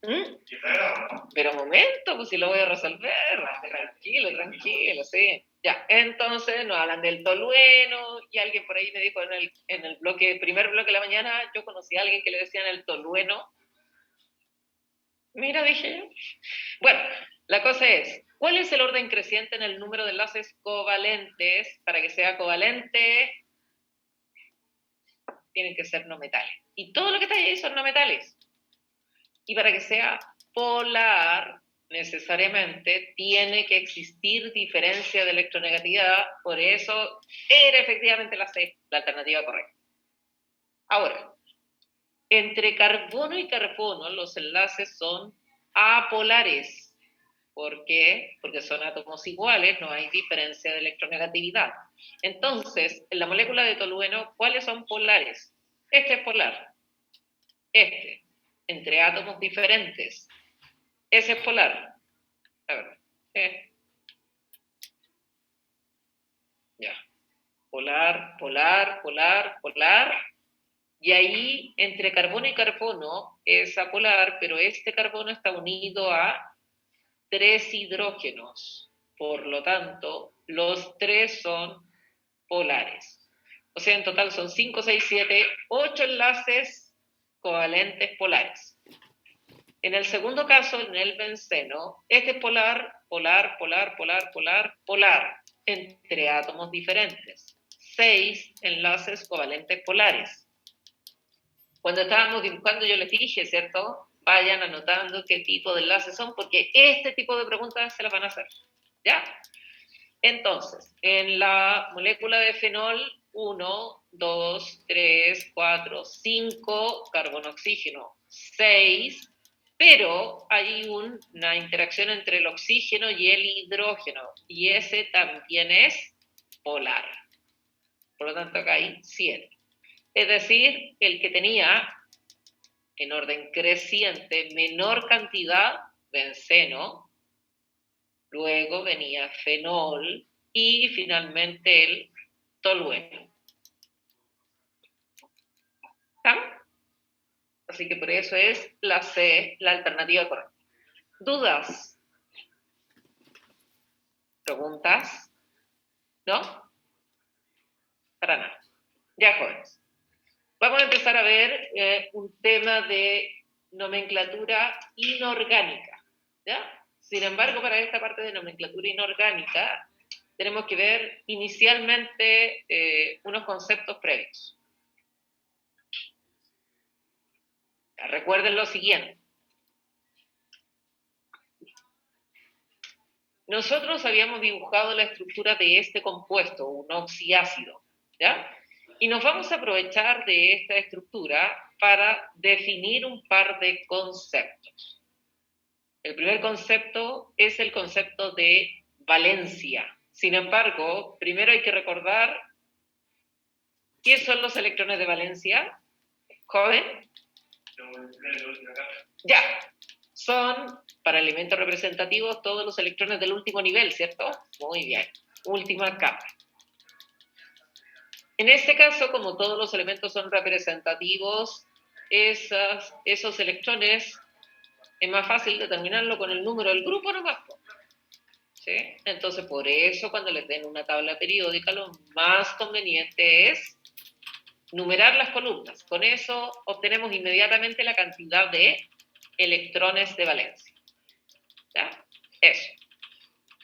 ¿Mm? ¿Y esta era o no? Pero un momento, pues si lo voy a resolver. Tranquilo, tranquilo, sí. Ya, entonces nos hablan del tolueno y alguien por ahí me dijo en el bloque, primer bloque de la mañana, yo conocí a alguien que le decían el tolueno. Mira, dije yo. Bueno, la cosa es, ¿cuál es el orden creciente en el número de enlaces covalentes? Para que sea covalente, tienen que ser no metales. Y todo lo que está ahí son no metales. Y para que sea polar, necesariamente tiene que existir diferencia de electronegatividad, por eso era efectivamente la C, la alternativa correcta. Ahora, entre carbono y carbono los enlaces son apolares. ¿Por qué? Porque son átomos iguales, no hay diferencia de electronegatividad. Entonces, en la molécula de tolueno, ¿cuáles son polares? Este es polar. Este, entre átomos diferentes. Ese es polar. A ver. Ya. Polar, polar, polar, polar. Y ahí, entre carbono y carbono, es apolar, pero este carbono está unido a 3 hidrógenos. Por lo tanto, los 3 son polares. O sea, en total son 5, 6, 7, 8 enlaces covalentes polares. En el segundo caso, en el benceno, este es polar, polar, polar, polar, polar, polar, entre átomos diferentes. 6 enlaces covalentes polares. Cuando estábamos dibujando yo les dije, ¿cierto? Vayan anotando qué tipo de enlaces son, porque este tipo de preguntas se las van a hacer. ¿Ya? Entonces, en la molécula de fenol, 1, 2, 3, 4, 5, carbono-oxígeno, 6, pero hay una interacción entre el oxígeno y el hidrógeno, y ese también es polar. Por lo tanto, acá hay 7. Es decir, el que tenía en orden creciente menor cantidad, benceno, luego venía fenol y finalmente el tolueno. ¿Estamos? Así que por eso es la C, la alternativa correcta. ¿Dudas? ¿Preguntas? ¿No? Para nada. Ya, jóvenes. Vamos a empezar a ver un tema de nomenclatura inorgánica. ¿Ya? Sin embargo, para esta parte de nomenclatura inorgánica, tenemos que ver inicialmente unos conceptos previos. Recuerden lo siguiente. Nosotros habíamos dibujado la estructura de este compuesto, un oxiácido, ¿ya? Y nos vamos a aprovechar de esta estructura para definir un par de conceptos. El primer concepto es el concepto de valencia. Sin embargo, primero hay que recordar ¿qué son los electrones de valencia? ¿Joven? Ya, son para elementos representativos todos los electrones del último nivel, ¿cierto? Muy bien, última capa. En este caso, como todos los elementos son representativos, esos electrones es más fácil determinarlo con el número del grupo nomás. ¿Sí? Entonces, por eso cuando les den una tabla periódica, lo más conveniente es numerar las columnas. Con eso obtenemos inmediatamente la cantidad de electrones de valencia. ¿Ya? Eso.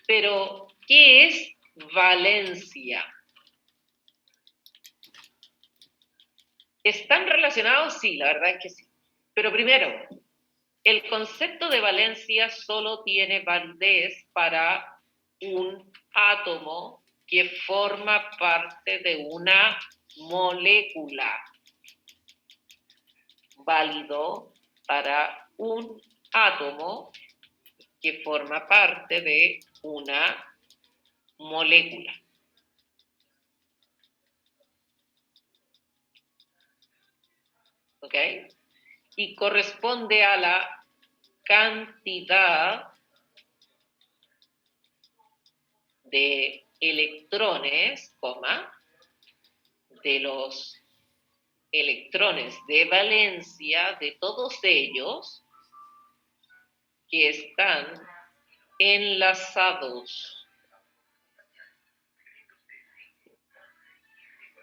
Pero, ¿qué es valencia? ¿Están relacionados? Sí, la verdad es que sí. Pero primero, el concepto de valencia solo tiene validez para un átomo que forma parte de una molécula. Válido para un átomo que forma parte de una molécula. ¿Ok? Y corresponde a la cantidad de electrones, de los electrones de valencia de todos ellos que están enlazados.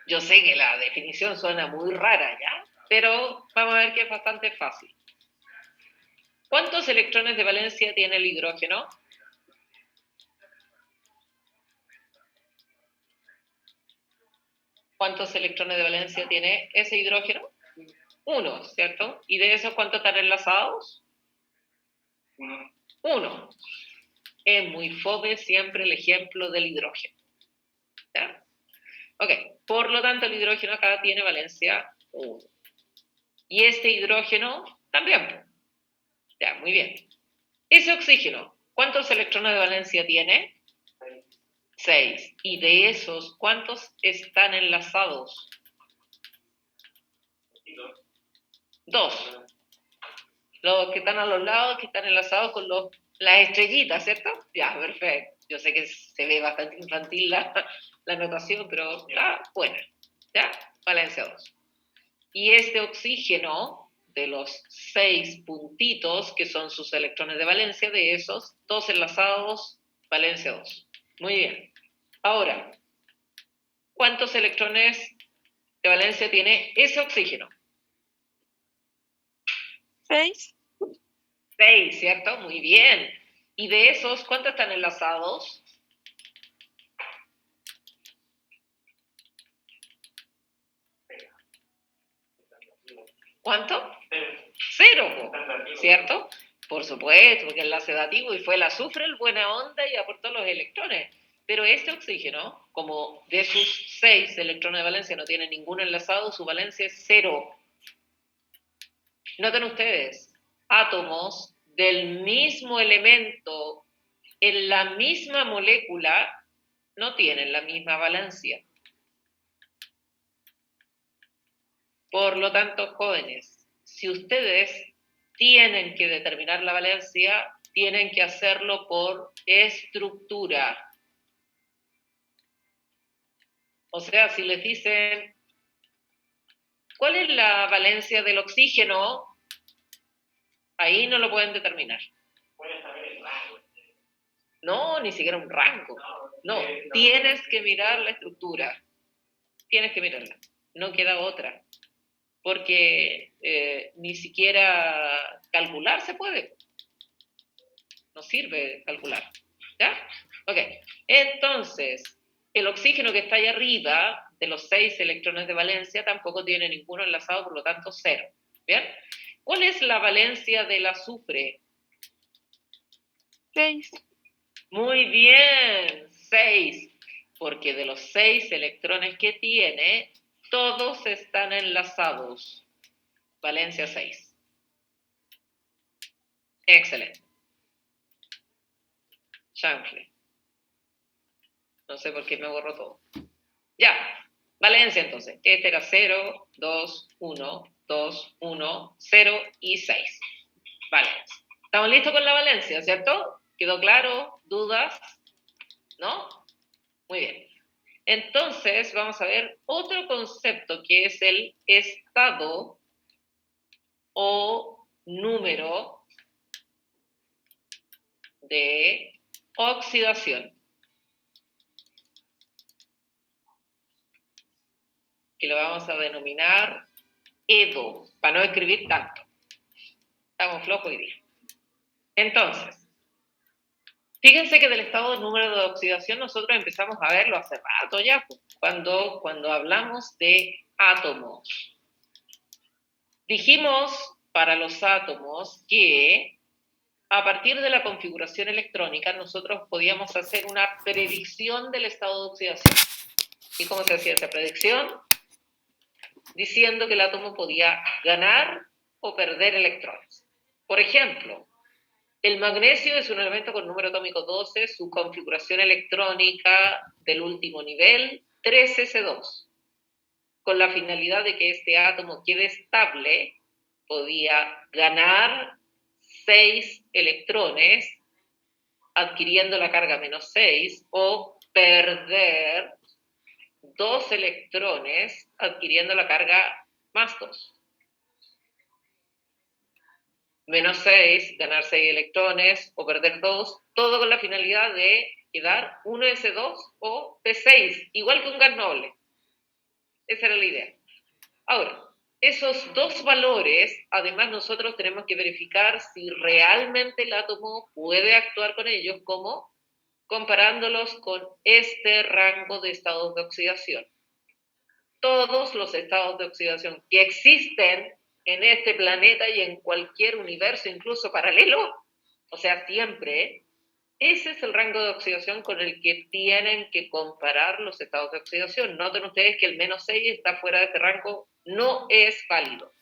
Yo sé que la definición suena muy rara, ¿ya? Pero vamos a ver que es bastante fácil. ¿Cuántos electrones de valencia tiene el hidrógeno? ¿Cuántos electrones de valencia tiene ese hidrógeno? 1, ¿cierto? ¿Y de esos cuántos están enlazados? 1. Es muy fome siempre el ejemplo del hidrógeno. ¿Ya? Ok, por lo tanto el hidrógeno acá tiene valencia 1. Y este hidrógeno también. Ya, muy bien. Ese oxígeno, ¿cuántos electrones de valencia tiene? 6. Y de esos, ¿cuántos están enlazados? 2. Los que están a los lados, que están enlazados con las estrellitas, ¿cierto? Ya, perfecto. Yo sé que se ve bastante infantil la notación, pero está buena. ¿Ya? Valencia 2. Y este oxígeno, de los 6 puntitos, que son sus electrones de valencia, de esos, 2 enlazados, valencia 2. Muy bien. Ahora, ¿cuántos electrones de valencia tiene ese oxígeno? 6. 6, ¿cierto? Muy bien. ¿Y de esos cuántos están enlazados? ¿Cuánto? 0, ¿cierto? Por supuesto, porque el enlace dativo y fue el azufre el buena onda y aportó los electrones. Pero este oxígeno, como de sus 6 electrones de valencia no tiene ninguno enlazado, su valencia es 0. Noten ustedes, átomos del mismo elemento en la misma molécula no tienen la misma valencia. Por lo tanto, jóvenes, si ustedes tienen que determinar la valencia, tienen que hacerlo por estructura. O sea, si les dicen, ¿cuál es la valencia del oxígeno? Ahí no lo pueden determinar. Puedes saber el rango. No, ni siquiera un rango. No, tienes que mirar la estructura. Tienes que mirarla. No queda otra. Porque ni siquiera calcular se puede. No sirve calcular. ¿Ya? Ok. Entonces, el oxígeno que está ahí arriba, de los 6 electrones de valencia, tampoco tiene ninguno enlazado, por lo tanto, 0. ¿Bien? ¿Cuál es la valencia del azufre? 6. Muy bien, 6. Porque de los 6 electrones que tiene, todos están enlazados. Valencia 6. Excelente. Chanfle. No sé por qué me borró todo. Ya. Valencia entonces. Este era 0, 2, 1, 2, 1, 0 y 6. Valencia. ¿Estamos listos con la valencia, cierto? ¿Quedó claro? ¿Dudas? ¿No? Muy bien. Entonces, vamos a ver otro concepto que es el estado o número de oxidación, que lo vamos a denominar EDO, para no escribir tanto. Estamos flojos hoy día. Entonces, fíjense que del estado de número de oxidación nosotros empezamos a verlo hace rato ya, cuando hablamos de átomos. Dijimos para los átomos que a partir de la configuración electrónica, nosotros podíamos hacer una predicción del estado de oxidación. ¿Y cómo se hacía esa predicción? Diciendo que el átomo podía ganar o perder electrones. Por ejemplo, el magnesio es un elemento con número atómico 12, su configuración electrónica del último nivel, 3s2. Con la finalidad de que este átomo quede estable, podía ganar 6 electrones adquiriendo la carga menos 6 o perder 2 electrones adquiriendo la carga más 2. Menos 6, ganar 6 electrones o perder 2, todo con la finalidad de quedar 1s2 o p6, igual que un gas noble. Esa era la idea. Ahora, esos dos valores, además nosotros tenemos que verificar si realmente el átomo puede actuar con ellos, como comparándolos con este rango de estados de oxidación. Todos los estados de oxidación que existen en este planeta y en cualquier universo, incluso paralelo, o sea, siempre, ese es el rango de oxidación con el que tienen que comparar los estados de oxidación. Noten ustedes que el menos 6 está fuera de este rango, no es válido.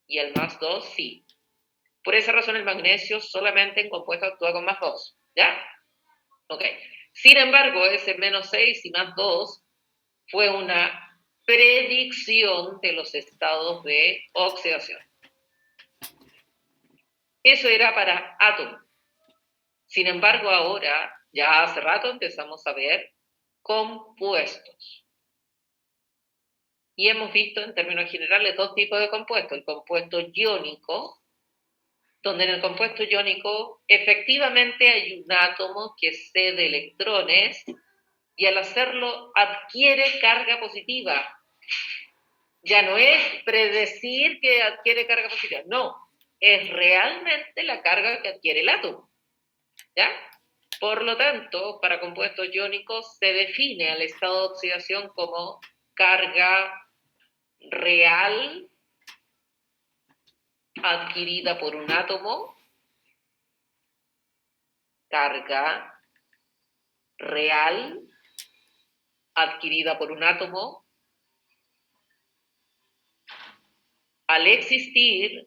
Y el más 2 sí. Por esa razón el magnesio solamente en compuesto actúa con más 2. ¿Ya? Ok. Sin embargo, ese menos 6 y más 2 fue una predicción de los estados de oxidación. Eso era para átomos. Sin embargo, ahora, ya hace rato empezamos a ver compuestos. Y hemos visto en términos generales dos tipos de compuestos. El compuesto iónico, donde en el compuesto iónico efectivamente hay un átomo que cede electrones y al hacerlo adquiere carga positiva. Ya no es predecir que adquiere carga positiva, no, es realmente la carga que adquiere el átomo. ¿Ya? Por lo tanto, para compuestos iónicos se define al estado de oxidación como carga real adquirida por un átomo, carga real adquirida por un átomo, al existir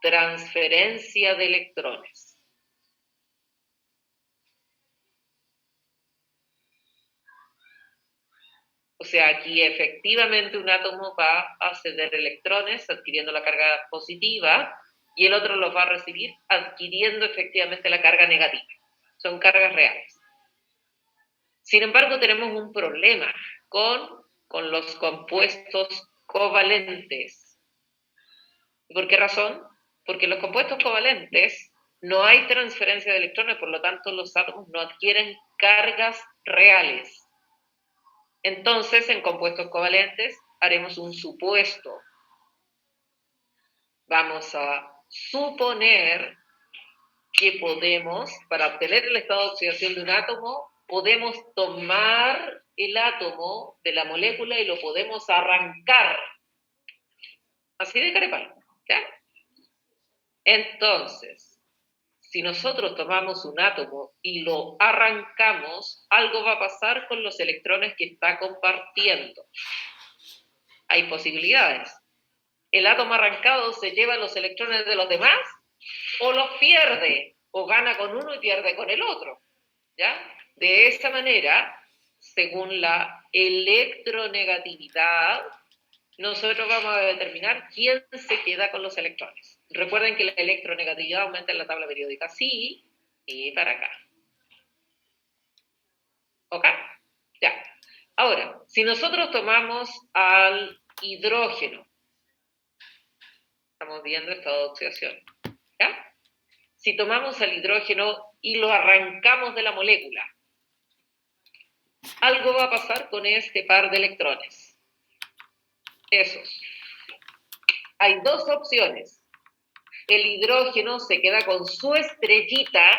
transferencia de electrones. O sea, aquí efectivamente un átomo va a ceder electrones adquiriendo la carga positiva y el otro los va a recibir adquiriendo efectivamente la carga negativa. Son cargas reales. Sin embargo, tenemos un problema con los compuestos covalentes. ¿Y por qué razón? Porque en los compuestos covalentes no hay transferencia de electrones, por lo tanto los átomos no adquieren cargas reales. Entonces, en compuestos covalentes, haremos un supuesto. Vamos a suponer que podemos, para obtener el estado de oxidación de un átomo, podemos tomar el átomo de la molécula y lo podemos arrancar. Así de carepalo, ¿ya? Entonces, si nosotros tomamos un átomo y lo arrancamos, algo va a pasar con los electrones que está compartiendo. Hay posibilidades. El átomo arrancado se lleva los electrones de los demás o los pierde, o gana con uno y pierde con el otro. ¿Ya? De esa manera, según la electronegatividad, nosotros vamos a determinar quién se queda con los electrones. Recuerden que la electronegatividad aumenta en la tabla periódica así y para acá. ¿Ok? Ya. Ahora, si nosotros tomamos al hidrógeno, estamos viendo estado de oxidación, ¿ya? Si tomamos al hidrógeno y lo arrancamos de la molécula, algo va a pasar con este par de electrones. Esos. Hay dos opciones. El hidrógeno se queda con su estrellita,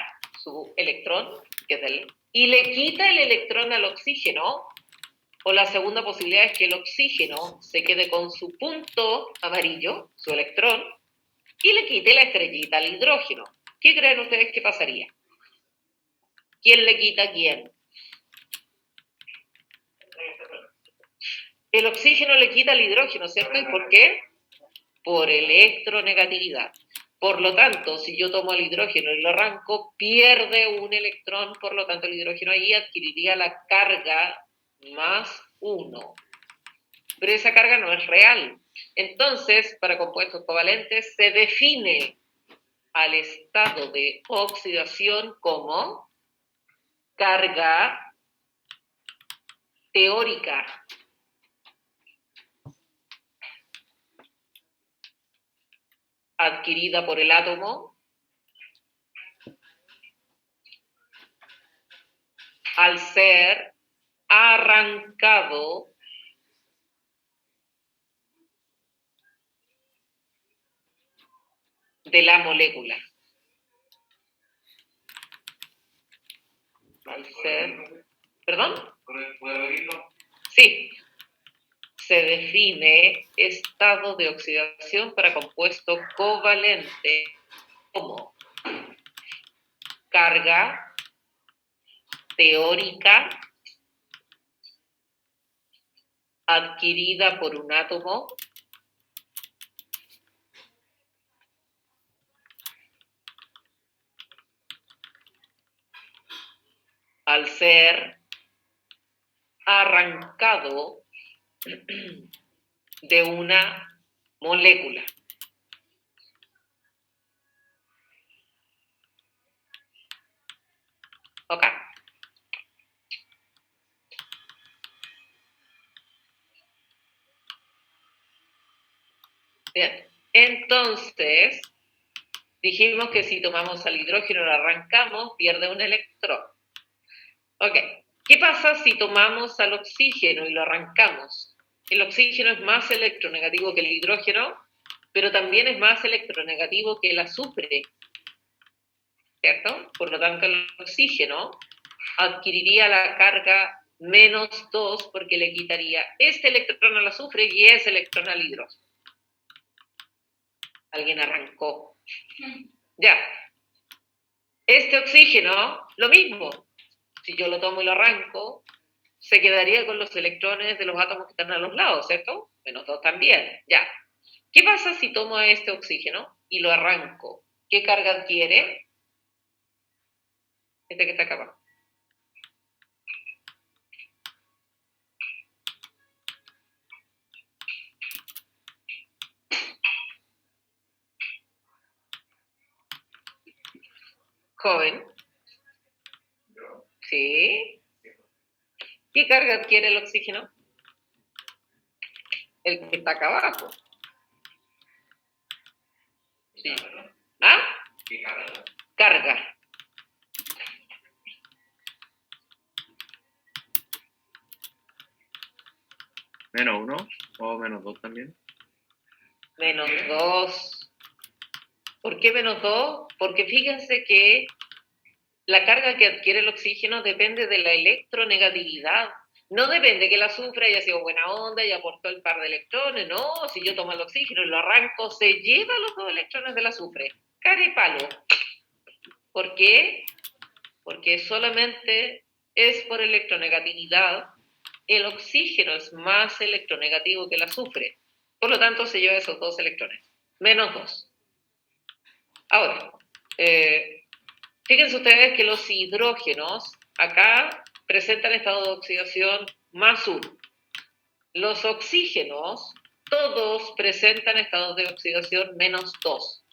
su electrón, que es y le quita el electrón al oxígeno, o la segunda posibilidad es que el oxígeno se quede con su punto amarillo, su electrón, y le quite la estrellita al hidrógeno. ¿Qué creen ustedes que pasaría? ¿Quién le quita a quién? El oxígeno le quita al hidrógeno, ¿cierto? ¿Y por qué? Por electronegatividad. Por lo tanto, si yo tomo el hidrógeno y lo arranco, pierde un electrón, por lo tanto el hidrógeno ahí adquiriría la carga más 1. Pero esa carga no es real. Entonces, para compuestos covalentes se define al estado de oxidación como carga teórica. Adquirida por el átomo al ser arrancado de la molécula. Al ser... ¿Perdón? ¿Puedo oírlo? Sí. Se define estado de oxidación para compuesto covalente como carga teórica adquirida por un átomo al ser arrancado de una molécula. Ok. Bien. Entonces, dijimos que si tomamos al hidrógeno y lo arrancamos, pierde un electrón. Ok. ¿Qué pasa si tomamos al oxígeno y lo arrancamos? El oxígeno es más electronegativo que el hidrógeno, pero también es más electronegativo que el azufre, ¿cierto? Por lo tanto, el oxígeno adquiriría la carga -2 porque le quitaría este electrón al azufre y ese electrón al hidrógeno. Alguien arrancó. Ya. Este oxígeno, lo mismo. Si yo lo tomo y lo arranco, se quedaría con los electrones de los átomos que están a los lados, ¿cierto? -2 también. Ya. ¿Qué pasa si tomo a este oxígeno y lo arranco? ¿Qué carga adquiere? Este que está acá abajo. Joven. ¿Sí? ¿Qué carga adquiere el oxígeno? El que está acá abajo. Sí. ¿Ah? ¿Qué carga? Carga. -1 o -2 también. -2. ¿Por qué -2? Porque fíjense que la carga que adquiere el oxígeno depende de la electronegatividad. No depende que el azufre haya sido buena onda y aportó el par de electrones. No, si yo tomo el oxígeno y lo arranco, se lleva los 2 electrones del azufre. Cara y palo. ¿Por qué? Porque solamente es por electronegatividad. El oxígeno es más electronegativo que el azufre. Por lo tanto, se lleva esos 2 electrones. -2. Ahora, fíjense ustedes que los hidrógenos acá presentan estado de oxidación +1. Los oxígenos, todos presentan estados de oxidación -2.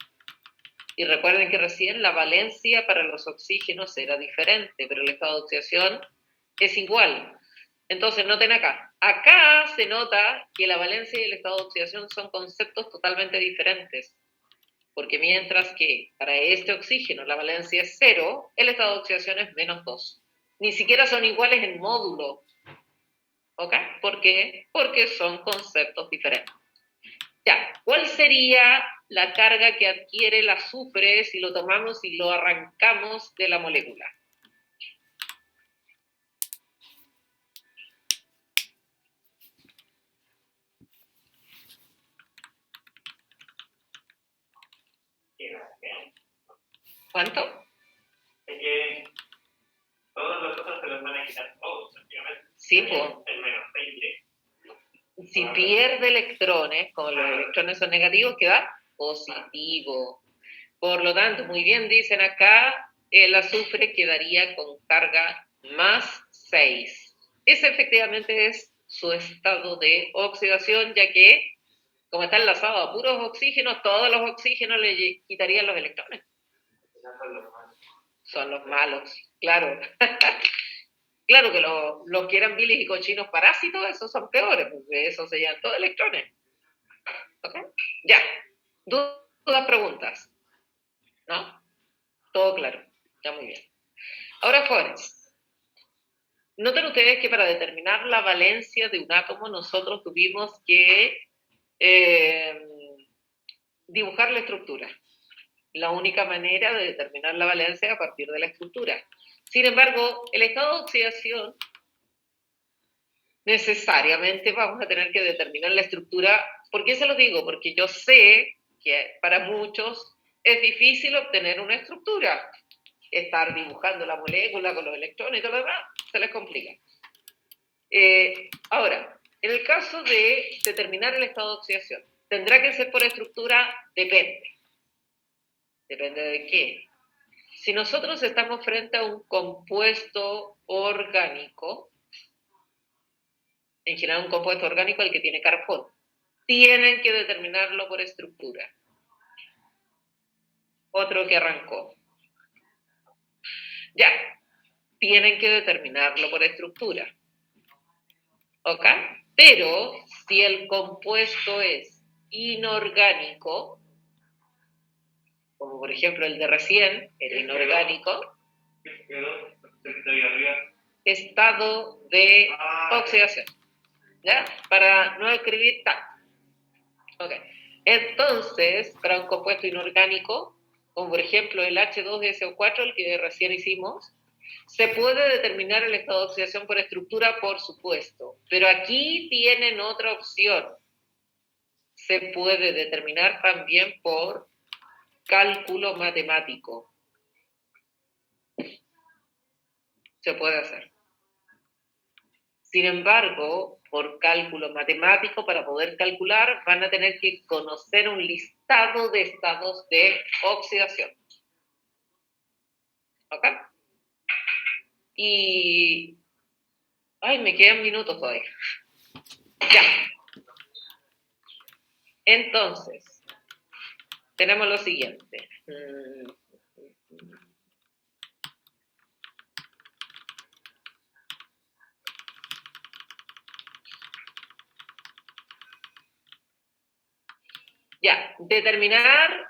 Y recuerden que recién la valencia para los oxígenos era diferente, pero el estado de oxidación es igual. Entonces, noten acá. Acá se nota que la valencia y el estado de oxidación son conceptos totalmente diferentes. Porque mientras que para este oxígeno la valencia es 0, el estado de oxidación es -2. Ni siquiera son iguales en módulo. ¿Ok? ¿Por qué? Porque son conceptos diferentes. Ya, ¿cuál sería la carga que adquiere el azufre si lo tomamos y lo arrancamos de la molécula? ¿Cuánto? Es que todos los otros se los van a quitar todos, efectivamente. Sí, pues. El menos 6 directo. Si pierde electrones, como los electrones son negativos, queda positivo. Por lo tanto, muy bien dicen acá, el azufre quedaría con carga más 6. Ese efectivamente es su estado de oxidación, ya que, como está enlazado a puros oxígenos, todos los oxígenos le quitarían los electrones. Esos son los malos. Son los malos, claro. Claro que los que eran bilis y cochinos parásitos, esos son peores, porque esos se llevan todos electrones. ¿Ok? Ya. ¿Dudas, preguntas? ¿No? Todo claro. Ya muy bien. Ahora, jóvenes, noten ustedes que para determinar la valencia de un átomo nosotros tuvimos que dibujar la estructura. La única manera de determinar la valencia es a partir de la estructura. Sin embargo, el estado de oxidación necesariamente vamos a tener que determinar la estructura. ¿Por qué se lo digo? Porque yo sé que para muchos es difícil obtener una estructura. Estar dibujando la molécula con los electrones y todo lo demás, se les complica. Ahora, en el caso de determinar el estado de oxidación, ¿tendrá que ser por estructura? Depende. ¿Depende de qué? Si nosotros estamos frente a un compuesto orgánico, en general un compuesto orgánico el que tiene carbono, tienen que determinarlo por estructura. Otro que arrancó. Ya, tienen que determinarlo por estructura. ¿Ok? Pero si el compuesto es inorgánico, como por ejemplo el de recién, el inorgánico, ¿Qué quedó? ¿Está ahí arriba? estado de oxidación. ¿Ya? Para no escribir tal. Ok. Entonces, para un compuesto inorgánico, como por ejemplo el H2SO4, el que recién hicimos, se puede determinar el estado de oxidación por estructura, por supuesto, pero aquí tienen otra opción. Se puede determinar también por cálculo matemático. Se puede hacer. Sin embargo, por cálculo matemático, para poder calcular, van a tener que conocer un listado de estados de oxidación. ¿Ok? Y... Ay, me quedan minutos todavía. Ya. Entonces, tenemos lo siguiente. Ya, determinar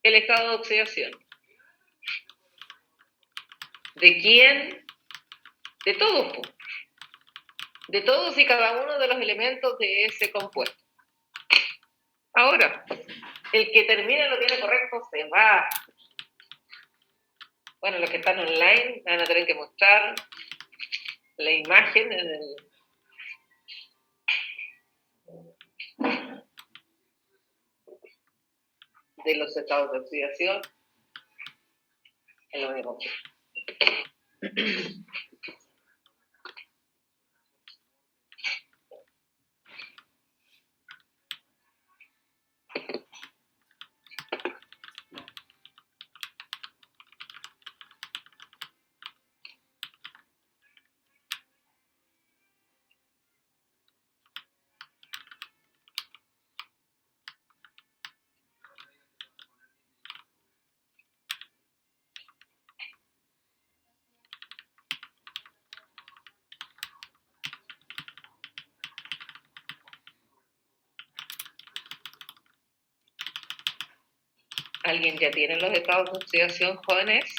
el estado de oxidación. ¿De quién? De todos, po. De todos y cada uno de los elementos de ese compuesto. Ahora, el que termina lo tiene correcto se va. Bueno, los que están online van a tener que mostrar la imagen de los estados de oxidación. Es lo único. ¿Alguien ya tiene los estados de oxidación, jóvenes?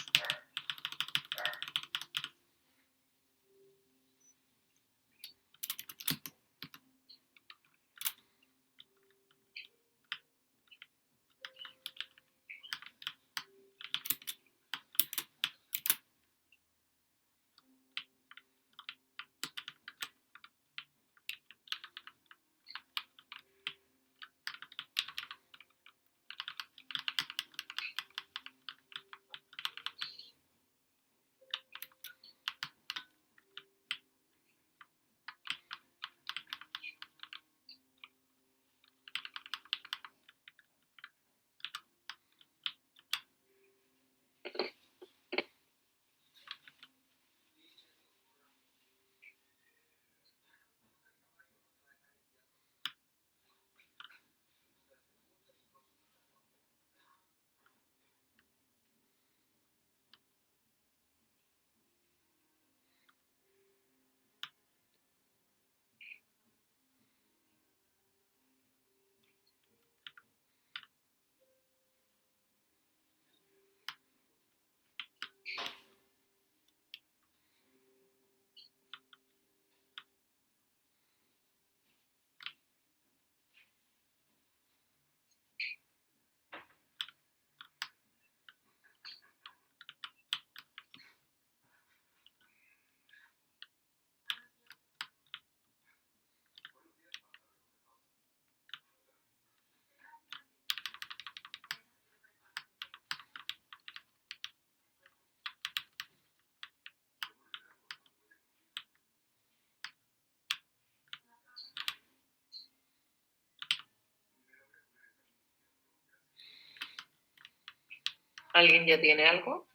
¿Alguien ya tiene algo?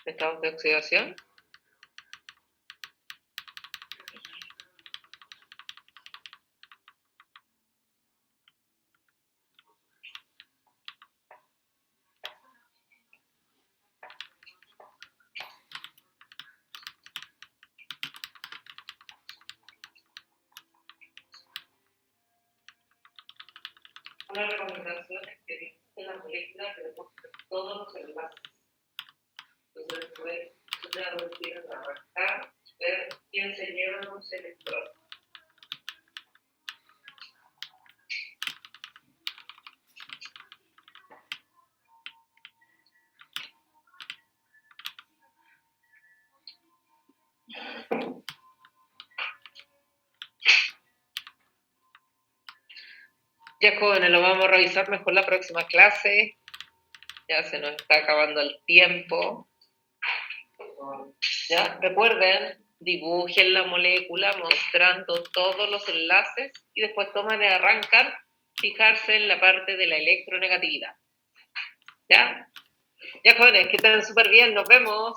¿Estados de oxidación? Una recomendación es que visiten la molécula que demuestre todos los enlaces. Entonces, después, ustedes lo tienen que arrancar, ver quién se lleva los electrones. Ya jóvenes, lo vamos a revisar mejor la próxima clase. Ya se nos está acabando el tiempo. Ya, recuerden, dibujen la molécula mostrando todos los enlaces y después toman y arrancan, fijarse en la parte de la electronegatividad. ¿Ya? Ya jóvenes, que estén súper bien, nos vemos.